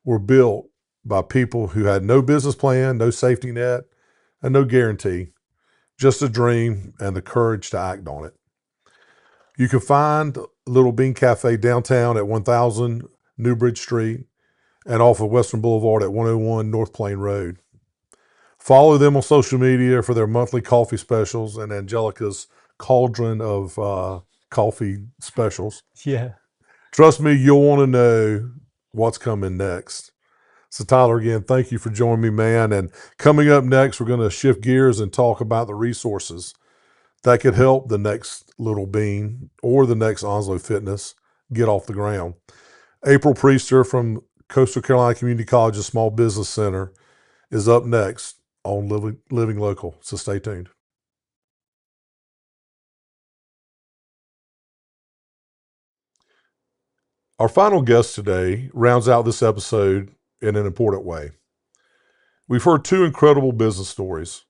were built by people who had no business plan, no safety net, and no guarantee, just a dream and the courage to act on it. You can find Little Bean Cafe downtown at 1000 Newbridge Street and off of Western Boulevard at 101 North Plain Road. Follow them on social media for their monthly coffee specials and Angelica's cauldron of coffee specials. Yeah. Trust me, you'll want to know what's coming next. So, Tyler, again, thank you for joining me, man. And coming up next, we're going to shift gears and talk about the resources that could help the next Little Bean or the next Onslow Fitness get off the ground. April Priester from Coastal Carolina Community College's Small Business Center is up next on Living Local. So stay tuned. Our final guest today rounds out this episode in an important way. We've heard 2 incredible business stories,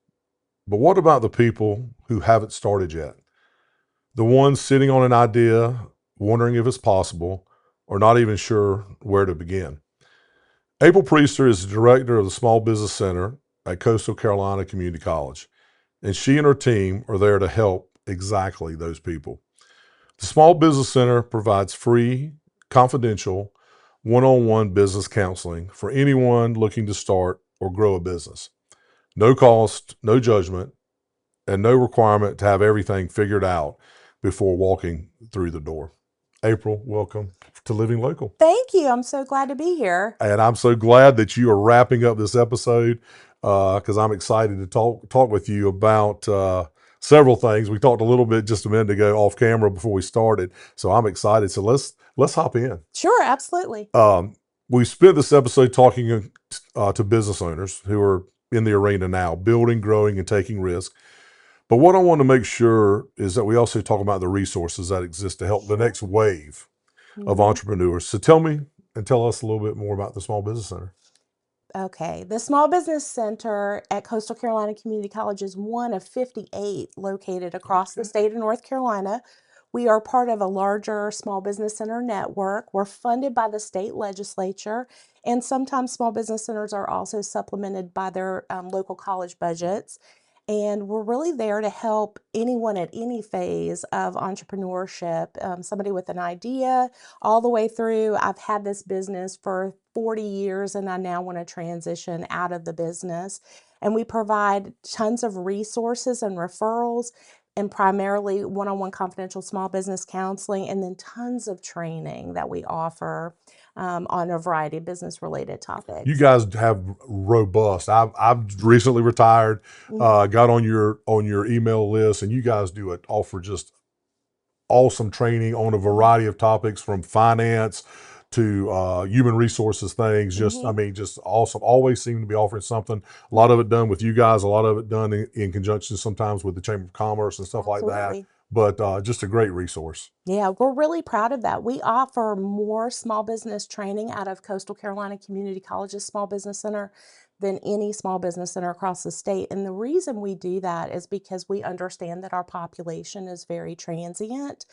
but what about the people who haven't started yet? The ones sitting on an idea, wondering if it's possible, or not even sure where to begin. April Priester is the director of the Small Business Center at Coastal Carolina Community College, and she and her team are there to help exactly those people. The Small Business Center provides free, confidential, one-on-one business counseling for anyone looking to start or grow a business. No cost, no judgment, and no requirement to have everything figured out before walking through the door. April, welcome to Living Local. Thank you. I'm so glad to be here. And I'm so glad that you are wrapping up this episode because I'm excited to talk with you about several things. We talked a little bit just a minute ago off camera before we started, so I'm excited. So let's hop in. Sure, absolutely. We spent this episode talking to business owners who are in the arena now, building, growing, and taking risks. But what I want to make sure is that we also talk about the resources that exist to help the next wave of entrepreneurs. So tell us a little bit more about the Small Business Center. Okay. The Small Business Center at Coastal Carolina Community College is one of 58 located across the state of North Carolina. We are part of a larger small business center network. We're funded by the state legislature, and sometimes small business centers are also supplemented by their local college budgets. And we're really there to help anyone at any phase of entrepreneurship, somebody with an idea all the way through. I've had this business for 40 years and I now want to transition out of the business. And we provide tons of resources and referrals, and primarily one-on-one confidential small business counseling, and then tons of training that we offer on a variety of business-related topics. You guys have robust. I've recently retired, got on your email list, and you guys offer just awesome training on a variety of topics from finance to human resources things. Just awesome. Always seem to be offering something. A lot of it done with you guys. A lot of it done in conjunction sometimes with the Chamber of Commerce and stuff like that. But just a great resource. Yeah, we're really proud of that. We offer more small business training out of Coastal Carolina Community College's Small Business Center than any small business center across the state. And the reason we do that is because we understand that our population is very transient.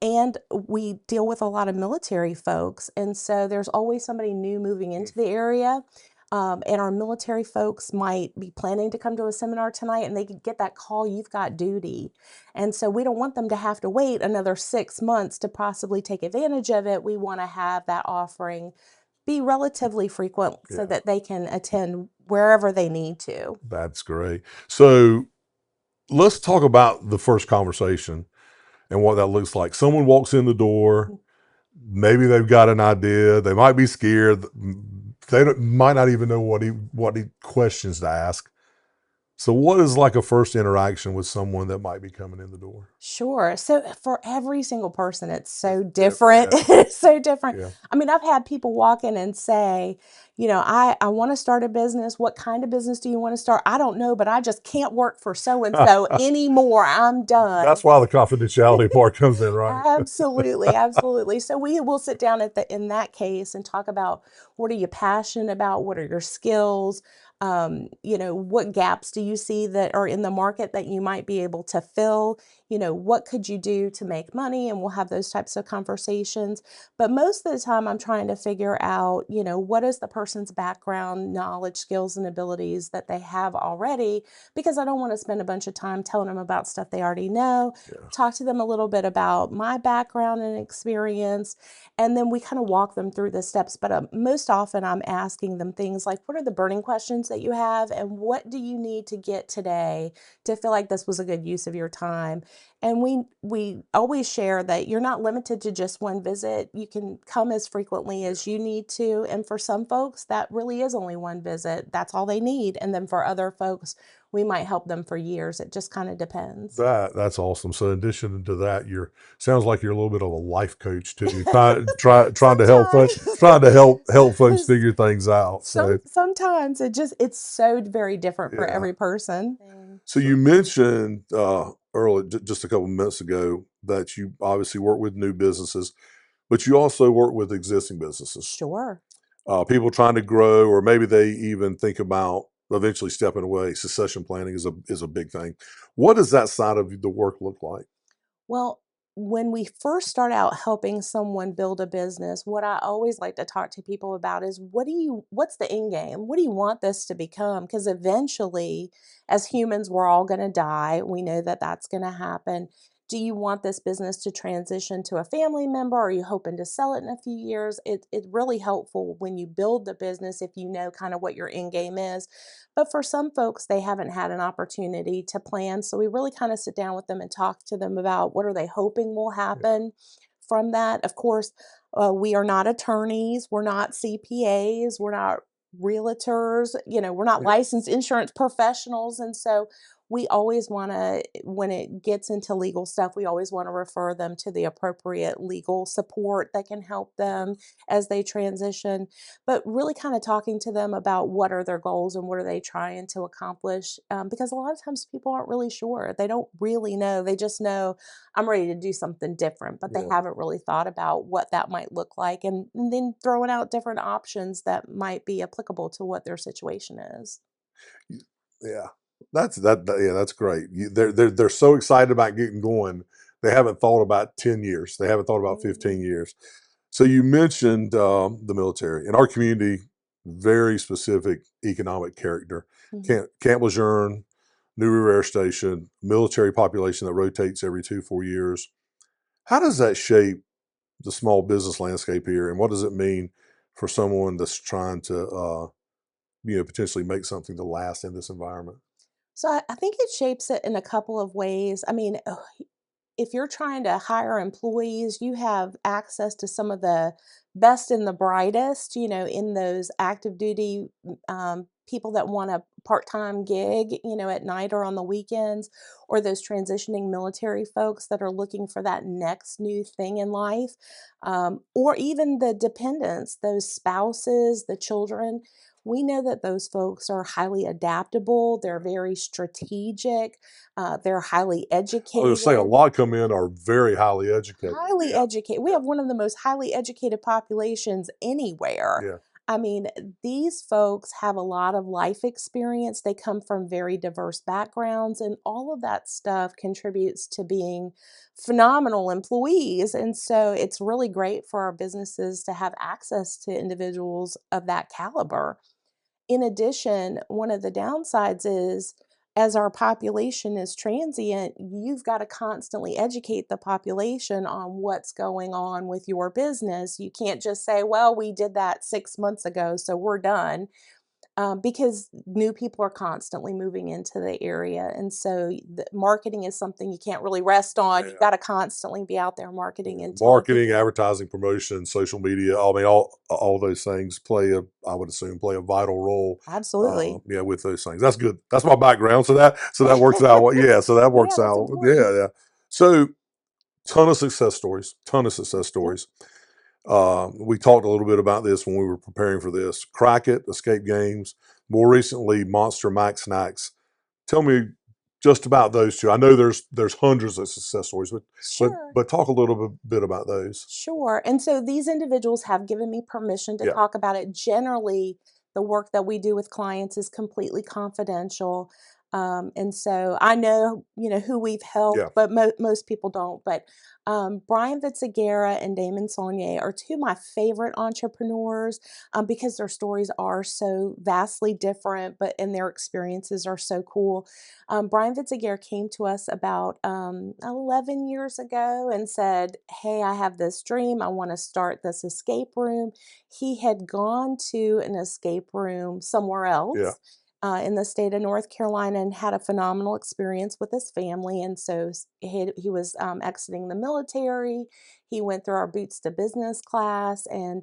And we deal with a lot of military folks. And so there's always somebody new moving into the area. And our military folks might be planning to come to a seminar tonight and they could get that call, you've got duty. And so we don't want them to have to wait another 6 months to possibly take advantage of it. We want to have that offering be relatively frequent so that they can attend wherever they need to. That's great. So let's talk about the first conversation and what that looks like. Someone walks in the door, maybe they've got an idea, they might be scared, might not even know what questions to ask. So what is like a first interaction with someone that might be coming in the door? Sure. So for every single person, it's so different. It's so different. Yeah. I mean, I've had people walk in and say, I want to start a business. What kind of business do you want to start? I don't know, but I just can't work for so-and-so anymore. I'm done. That's why the confidentiality part comes in, right? Absolutely. Absolutely. So we will sit down in that case and talk about, what are you passionate about? What are your skills? What gaps do you see that are in the market that you might be able to fill? What could you do to make money? And we'll have those types of conversations. But most of the time I'm trying to figure out, what is the person's background, knowledge, skills, and abilities that they have already, because I don't want to spend a bunch of time telling them about stuff they already know. Talk to them a little bit about my background and experience, and then we kind of walk them through the steps. But most often I'm asking them things like, what are the burning questions that you have, and what do you need to get today to feel like this was a good use of your time? And we always share that you're not limited to just one visit. You can come as frequently as you need to. And for some folks, that really is only one visit. That's all they need. And then for other folks, we might help them for years. It just kind of depends. That's awesome. So in addition to that, sounds like you're a little bit of a life coach too, trying to help folks figure things out. So sometimes it's so very different for every person. So you mentioned earlier, just a couple minutes ago, that you obviously work with new businesses, but you also work with existing businesses. Sure. People trying to grow, or maybe they even think about eventually stepping away. Succession planning is a big thing. What does that side of the work look like? Well, when we first start out helping someone build a business, what I always like to talk to people about is, what's the end game? What do you want this to become? Because eventually, as humans, we're all going to die. We know that that's going to happen. Do you want this business to transition to a family member? Are you hoping to sell it in a few years? It's really helpful when you build the business if you know kind of what your end game is. But for some folks, they haven't had an opportunity to plan. So we really kind of sit down with them and talk to them about what are they hoping will Yeah. happen from that. Of course, we are not attorneys, we're not CPAs, we're not realtors, we're not Yeah. licensed insurance professionals. And so we always want to, when it gets into legal stuff, we always want to refer them to the appropriate legal support that can help them as they transition. But really kind of talking to them about what are their goals and what are they trying to accomplish. Because a lot of times people aren't really sure. They don't really know. They just know I'm ready to do something different, but they Yeah. haven't really thought about what that might look like, and then throwing out different options that might be applicable to what their situation is. Yeah, yeah, that's great. They're so excited about getting going. They haven't thought about 10 years. They haven't thought about 15 Mhm. years. So you mentioned the military in our community. Very specific economic character. Mhm. Camp Lejeune, New River Air Station, military population that rotates every 2 4 years. How does that shape the small business landscape here, and what does it mean for someone that's trying to potentially make something to last in this environment? So I think it shapes it in a couple of ways. I mean, if you're trying to hire employees, you have access to some of the best and the brightest, in those active duty people that want a part time gig, at night or on the weekends, or those transitioning military folks that are looking for that next new thing in life, or even the dependents, those spouses, the children. We know that those folks are highly adaptable, they're very strategic, they're highly I was gonna say a educated. lot come in are very highly educated. Highly Yeah, educated. We have one of the most highly educated populations anywhere. yeah. I mean, these folks have a lot of life experience. They come from very diverse backgrounds, and all of that stuff contributes to being phenomenal employees. And so it's really great for our businesses to have access to individuals of that caliber. In addition, one of the downsides is as our population is transient, you've got to constantly educate the population on what's going on with your business. You can't just say, well, we did that 6 months ago, so we're done, because new people are constantly moving into the area. And so the marketing is something you can't really rest on. You've Yeah. got to constantly be out there marketing Yeah. and telling Marketing, people. advertising, promotion, social media. I mean, all those things I would assume, play a vital role. Absolutely. Yeah, with those things. That's good. That's my background. So that works out. Yeah, so that Yeah, works that's out. important. Yeah, yeah. So ton of success stories. Ton of success Yep. stories. We talked a little bit about this when we were preparing for this. Crack It, Escape Games. More recently, Monster Max Snacks. Tell me just about those two. I know there's hundreds of success stories, but but Sure. but talk a little bit about those. Sure. And so these individuals have given me permission to Yeah, talk about it. Generally, the work that we do with clients is completely confidential. And so I know, who we've helped, yeah, but most people don't. But Brian Vitzagera and Damon Saulnier are two of my favorite entrepreneurs, because their stories are so vastly different, but and their experiences are so cool. Brian Vitzagera came to us about 11 years ago and said, hey, I have this dream. I want to start this escape room. He had gone to an escape room somewhere yeah. else. In the state of North Carolina, and had a phenomenal experience with his family. And so he was exiting the military. He went through our Boots to Business class. And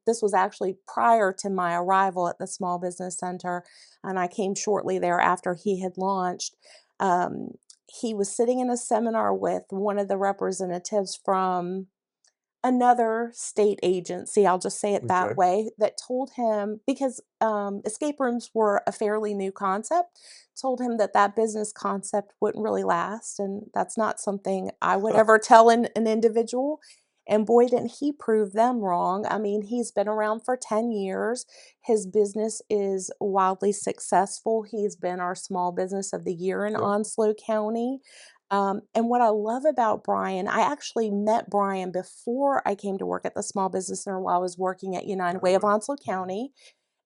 this was actually prior to my arrival at the Small Business Center. And I came shortly thereafter he had launched. Um, he was sitting in a seminar with one of the representatives from another state agency, I'll just say it that Okay. way, that told him, because escape rooms were a fairly new concept, told him that that business concept wouldn't really last. And that's not something I would ever tell an individual. And boy, didn't he prove them wrong. I mean, he's been around for 10 years. His business is wildly successful. He's been our Small Business of the Year in Yep. Onslow County. And what I love about Brian, I actually met Brian before I came to work at the Small Business Center while I was working at United Way of Onslow County.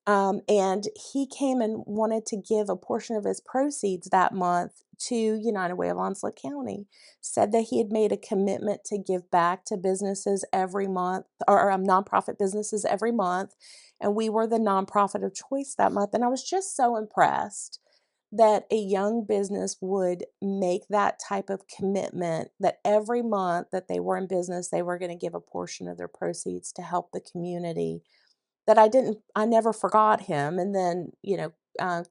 And he came and wanted to give a portion of his proceeds that month to United Way of Onslow County. Said that he had made a commitment to give back to businesses every month, or nonprofit businesses every month. And we were the nonprofit of choice that month. And I was just so impressed that a young business would make that type of commitment, that every month that they were in business, they were going to give a portion of their proceeds to help the community. That I never forgot him. And then,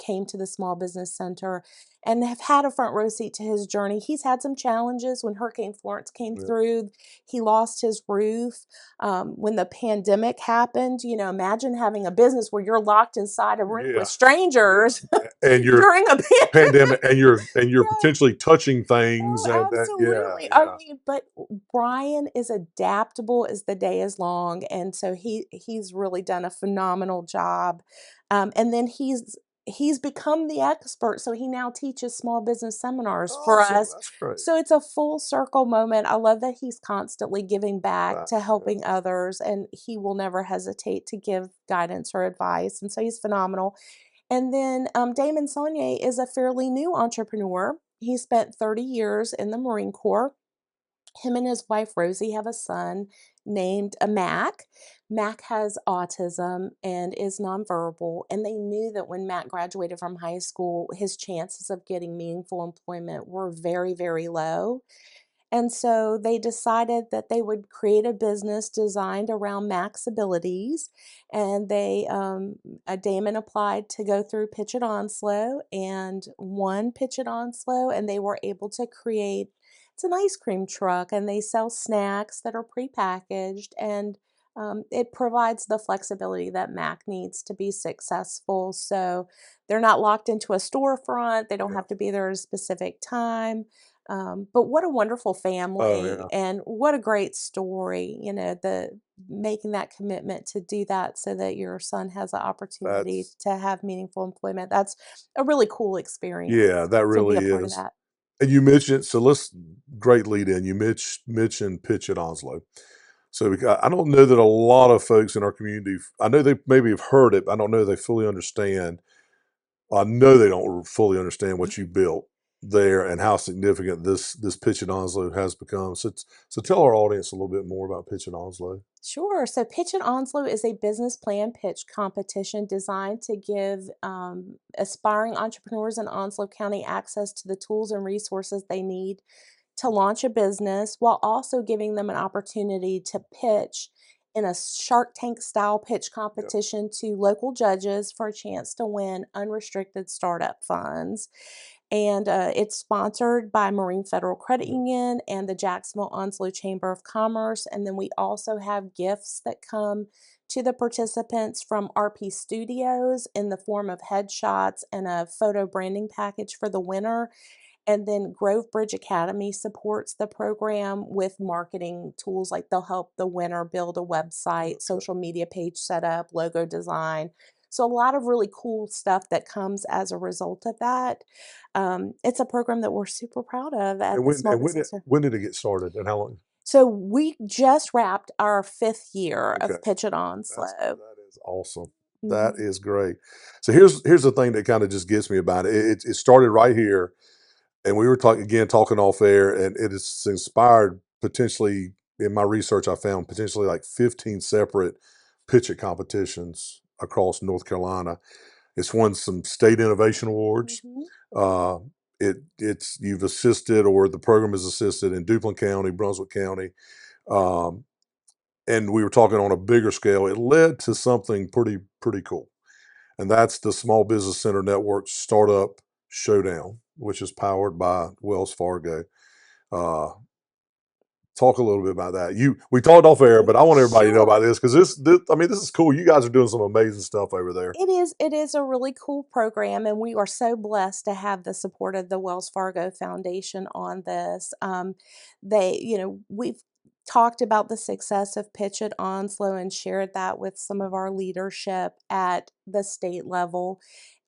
came to the Small Business Center and have had a front row seat to his journey. He's had some challenges. When Hurricane Florence came Yeah. through, he lost his roof. When the pandemic happened, imagine having a business where you're locked inside a room Yeah. with strangers And you're during a pandemic, and you're Yeah. potentially touching things, Oh, and that, absolutely. yeah. I mean, but Brian is adaptable as the day is long, and so he's really done a phenomenal job. And then he's become the expert, so he now teaches small business seminars for Awesome. us. That's great. So it's a full circle moment. I love that he's constantly giving back to Yeah. helping others, and he will never hesitate to give guidance or advice. And so he's phenomenal. And then Damon Saunier is a fairly new entrepreneur. He spent 30 years in the Marine Corps. Him and his wife Rosie have a son named Mac. Mac has autism and is nonverbal, and they knew that when Mac graduated from high school, his chances of getting meaningful employment were very, very low. And so they decided that they would create a business designed around Mac's abilities. And Damon applied to go through Pitch at Onslow and won Pitch at Onslow. And they were able to create, it's an ice cream truck, and they sell snacks that are prepackaged. And it provides the flexibility that Mac needs to be successful. So they're not locked into a storefront. They don't Yeah. have to be there at a specific time. But what a wonderful family, yeah. and what a great story, the making that commitment to do that so that your son has the opportunity That's to have meaningful employment. That's a really cool experience Yeah, that to be really a part of is. that. And you mentioned, so let's great lead in. You mentioned Pitch at Onslow. So I don't know that a lot of folks in our community, I know they maybe have heard it, but I don't know they fully understand. I know they don't fully understand what you built there and how significant this Pitch at Onslow has become. So tell our audience a little bit more about Pitch at Onslow. Sure. So, Pitch at Onslow is a business plan pitch competition designed to give aspiring entrepreneurs in Onslow County access to the tools and resources they need to launch a business, while also giving them an opportunity to pitch in a Shark Tank style pitch competition to local judges for a chance to win unrestricted startup funds. And it's sponsored by Marine Federal Credit Union and the Jacksonville Onslow Chamber of Commerce. And then we also have gifts that come to the participants from RP Studios in the form of headshots and a photo branding package for the winner. And then Grove Bridge Academy supports the program with marketing tools, like they'll help the winner build a website, social media page setup, logo design. So a lot of really cool stuff that comes as a result of that. It's a program that we're super proud of at And the when Small Business Center. when did it get started, and how long? So we just wrapped our 5th year Okay. of Pitch at That Onslow. is awesome. That Mhm. is great. So here's the thing that kind of just gets me about it. It started right here, and we were talking off air, and it is inspired potentially. In my research, I found potentially like 15 separate pitch it competitions across North Carolina. It's won some state innovation awards. Mhm. Uh, it's you've assisted, or the program has assisted in Duplin County, Brunswick County. Um, and we were talking on a bigger scale. It led to something pretty cool, and that's the Small Business Center Network Startup Showdown, which is powered by Wells Fargo. Uh, Talk a little bit about that. We talked off air, but I want everybody to know about Sure. this because this I mean, this is cool. You guys are doing some amazing stuff over there. It is a really cool program, and we are so blessed to have the support of the Wells Fargo Foundation on this. We've talked about the success of Pitch at Onslow and shared that with some of our leadership at the state level.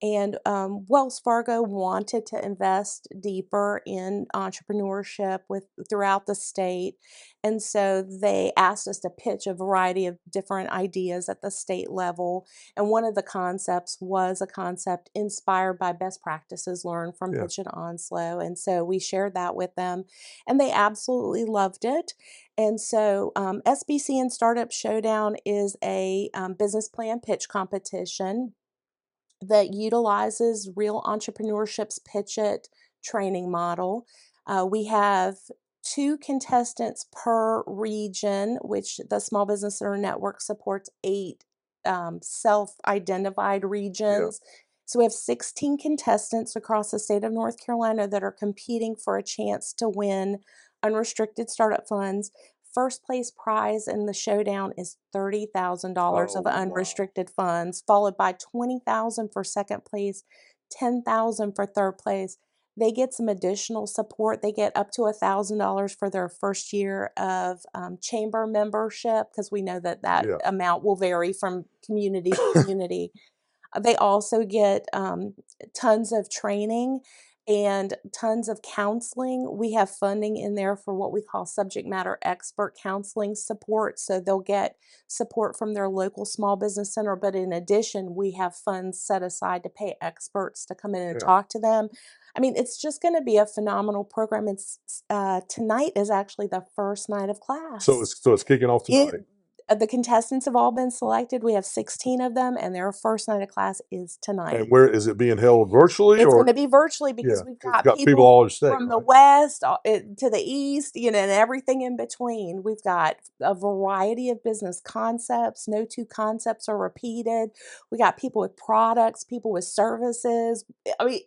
And Wells Fargo wanted to invest deeper in entrepreneurship throughout the state. And so they asked us to pitch a variety of different ideas at the state level. And one of the concepts was a concept inspired by best practices learned from Yeah. Pitch at Onslow. And so we shared that with them, and they absolutely loved it. And so SBC and Startup Showdown is a business plan pitch competition that utilizes Real Entrepreneurship's Pitch It training model. We have 2 contestants per region, which the Small Business Center Network supports 8 self-identified Yeah. regions. So we have 16 contestants across the state of North Carolina that are competing for a chance to win unrestricted startup funds. First place prize in the showdown is $30,000 of Oh, wow. unrestricted funds, followed by $20,000 for second place, $10,000 for third place. They get some additional support. They get up to $1,000 for their first year of chamber membership, because we know that Yeah. amount will vary from community to community. They also get tons of training and tons of counseling. We have funding in there for what we call subject matter expert counseling support. So they'll get support from their local small business center. But in addition, we have funds set aside to pay experts to come in and Yeah. talk to them. I mean, it's just going to be a phenomenal program. Tonight is actually the first night of class. So it's kicking off tonight. The contestants have all been selected. We have 16 of them, and their first night of class is tonight. And where is it being held virtually? It's or going to be virtually, because Yeah, we've 'cause got got people people all over the state, from the right? west to the east, and everything in between. We've got a variety of business concepts. No 2 concepts are repeated. We got people with products, people with services. I mean,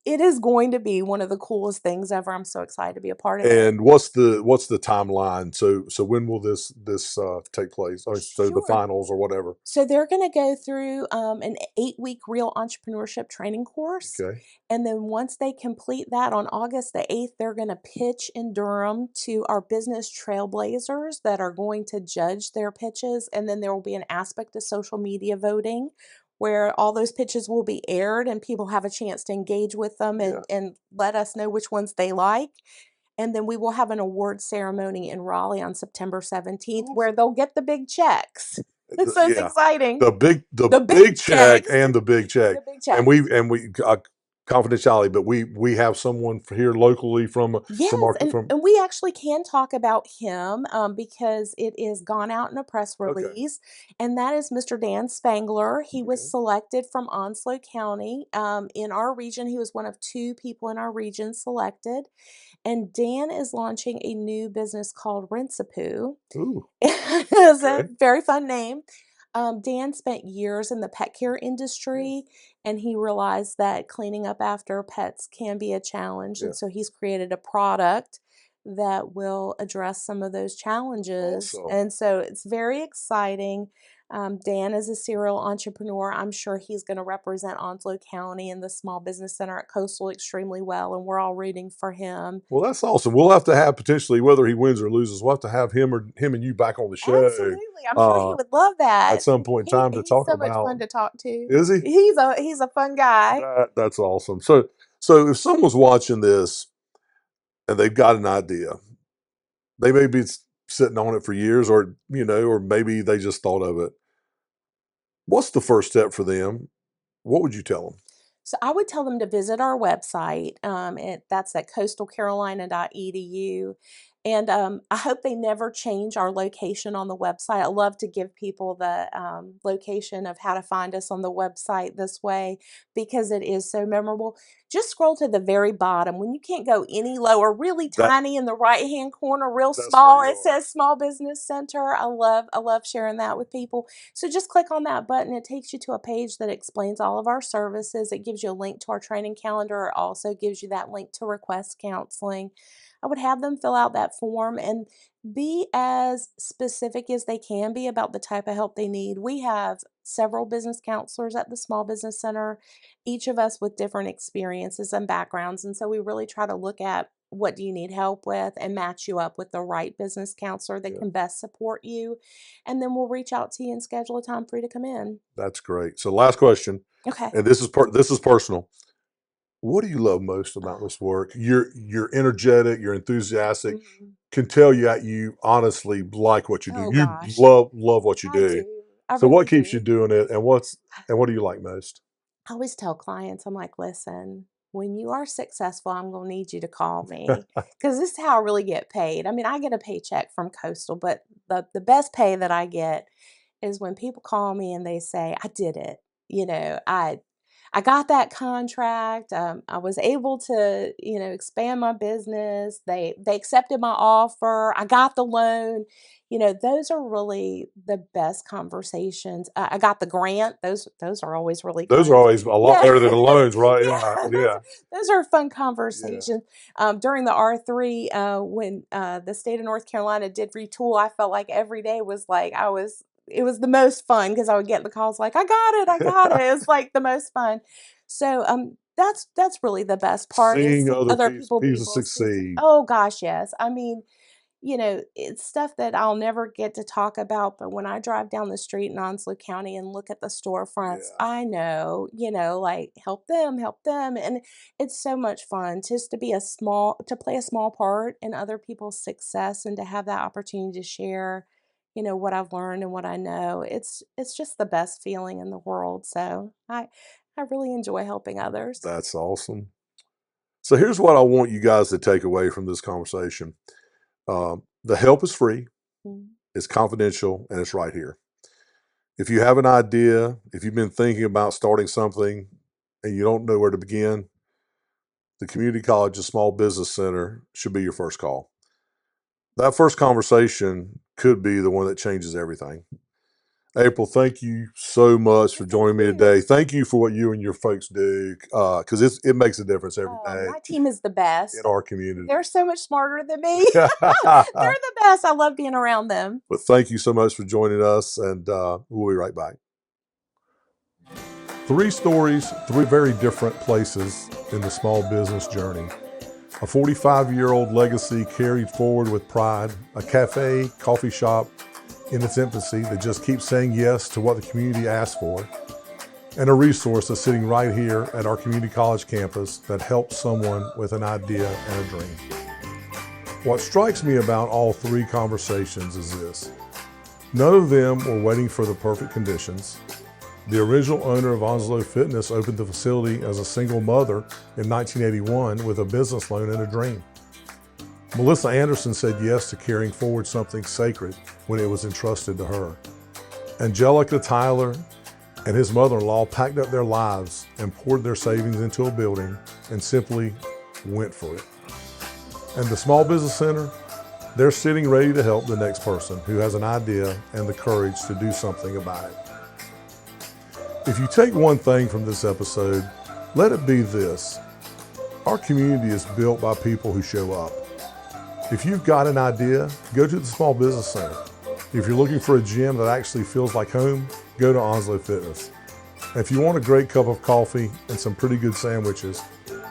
it is going to be one of the coolest things ever. I'm so excited to be a part of it. And what's the timeline? So when will this take place? Or so the Sure. finals or whatever. So they're going to go through an 8-week real entrepreneurship training course. Okay. And then once they complete that on August the 8th, they're going to pitch in Durham to our business trailblazers that are going to judge their pitches. And then there will be an aspect of social media voting where all those pitches will be aired and people have a chance to engage with them Yeah. and let us know which ones they like. And then we will have an award ceremony in Raleigh on September 17th where they'll get the big checks. So it's Yeah. exciting. The big big check checks. and the big check. The big check. And we confidentiality, but we have someone here locally from Yes, and we actually can talk about him because it is gone out in a press release, and that is Mr. Dan Spangler. He was selected from Onslow County. In our region, he was one of 2 people in our region selected, and Dan is launching a new business called Rince-A-Poo. Ooh. It's a very fun name. Dan spent years in the pet care industry, and he realized that cleaning up after pets can be a challenge. And so he's created a product that will address some of those challenges. Awesome. And so it's very exciting. Dan is a serial entrepreneur. I'm sure he's going to represent Onslow County and the Small Business Center at Coastal extremely well, and we're all rooting for him. Well, that's awesome. We'll have to have potentially, whether he wins or loses, we'll have to have him and you back on the show. Absolutely. I'm sure he would love that. At some point in time to talk about. He's so much fun to talk to. Is he? He's a fun guy. That's awesome. So if someone's watching this and they've got an idea, they may be sitting on it for years, or or maybe they just thought of it. What's the first step for them? What would you tell them? So I would tell them to visit our website. That's at coastalcarolina.edu. And I hope they never change our location on the website. I love to give people the location of how to find us on the website this way, because it is so memorable. Just scroll to the very bottom. When you can't go any lower, really tiny in the right-hand corner, real small, it says Small Business Center. I love sharing that with people. So just click on that button. It takes you to a page that explains all of our services. It gives you a link to our training calendar. It also gives you that link to request counseling. I would have them fill out that form and be as specific as they can be about the type of help they need. We have several business counselors at the Small Business Center, each of us with different experiences and backgrounds. And so we really try to look at what do you need help with and match you up with the right business counselor that can best support you. And then we'll reach out to you and schedule a time for you to come in. That's great. So last question. Okay. And this is personal. What do you love most about this work? You're energetic, you're enthusiastic. Mhm. Can tell you honestly like what you do. Oh You gosh, love what you I do. do. I So what really keeps you do. doing it, and what do you like most? I always tell clients, I'm like, listen, when you are successful, I'm going to need you to call me because this is how I really get paid. I mean, I get a paycheck from Coastal, but the best pay that I get is when people call me and they say, I did it. You know, I got that contract. I was able to, expand my business. They accepted my offer. I got the loan. Those are really the best conversations. I got the grant. Those are always really Those are fun. always a lot Yeah, better than the loans, right? Yeah, yeah. Those yeah, those are fun yeah. conversations. During the R3, when the state of North Carolina did retool, I felt like every day was like I was it was the most fun because I would get the calls like, I got it. It's like the most fun. So that's really the best part is Seeing seeing other other people be people able to succeed. oh gosh, yes. I mean, it's stuff that I'll never get to talk about, but when I drive down the street in Onslow County and look at the storefronts, Yeah, I know, like help them. And it's so much fun just to play a small part in other people's success and to have that opportunity to share, what I've learned and what I know. It's just the best feeling in the world. So I really enjoy helping others. that's awesome. So here's what I want you guys to take away from this conversation. The help is free, Mm. it's confidential, and it's right here. If you have an idea, if you've been thinking about starting something and you don't know where to begin, the Community College's Small Business Center should be your first call. That first conversation could be the one that changes everything. April, thank you so much for Thank joining me you. today. Thank you for what you and your folks do, because it makes a difference every Oh, day my team is the in best. our community. They're so much smarter than me. They're the best. I love being around them. But thank you so much for joining us, and we'll be right back. 3 stories, 3 very different places in the small business journey. A 45-year-old legacy carried forward with pride, a cafe, coffee shop in its infancy that just keeps saying yes to what the community asks for, and a resource that's sitting right here at our community college campus that helps someone with an idea and a dream. What strikes me about all 3 conversations is this. None of them were waiting for the perfect conditions. The original owner of Onslow Fitness opened the facility as a single mother in 1981 with a business loan and a dream. Melissa Anderson said yes to carrying forward something sacred when it was entrusted to her. Angelica Tyler and his mother-in-law packed up their lives and poured their savings into a building and simply went for it. And the Small Business Center, they're sitting ready to help the next person who has an idea and the courage to do something about it. If you take one thing from this episode, let it be this. Our community is built by people who show up. If you've got an idea, go to the Small Business Center. If you're looking for a gym that actually feels like home, go to Onslow Fitness. And if you want a great cup of coffee and some pretty good sandwiches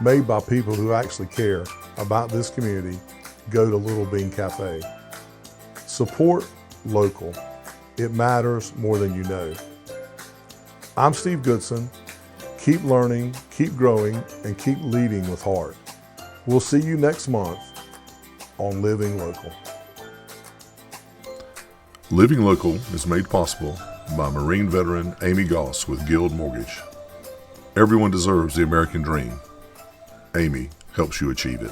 made by people who actually care about this community, go to Lil'BeanCafe. Support local. It matters more than you know. I'm Steve Goodson. Keep learning, keep growing, and keep leading with heart. We'll see you next month on Living Local. Living Local is made possible by Marine veteran Amy Goss with Guild Mortgage. Everyone deserves the American dream. Amy helps you achieve it.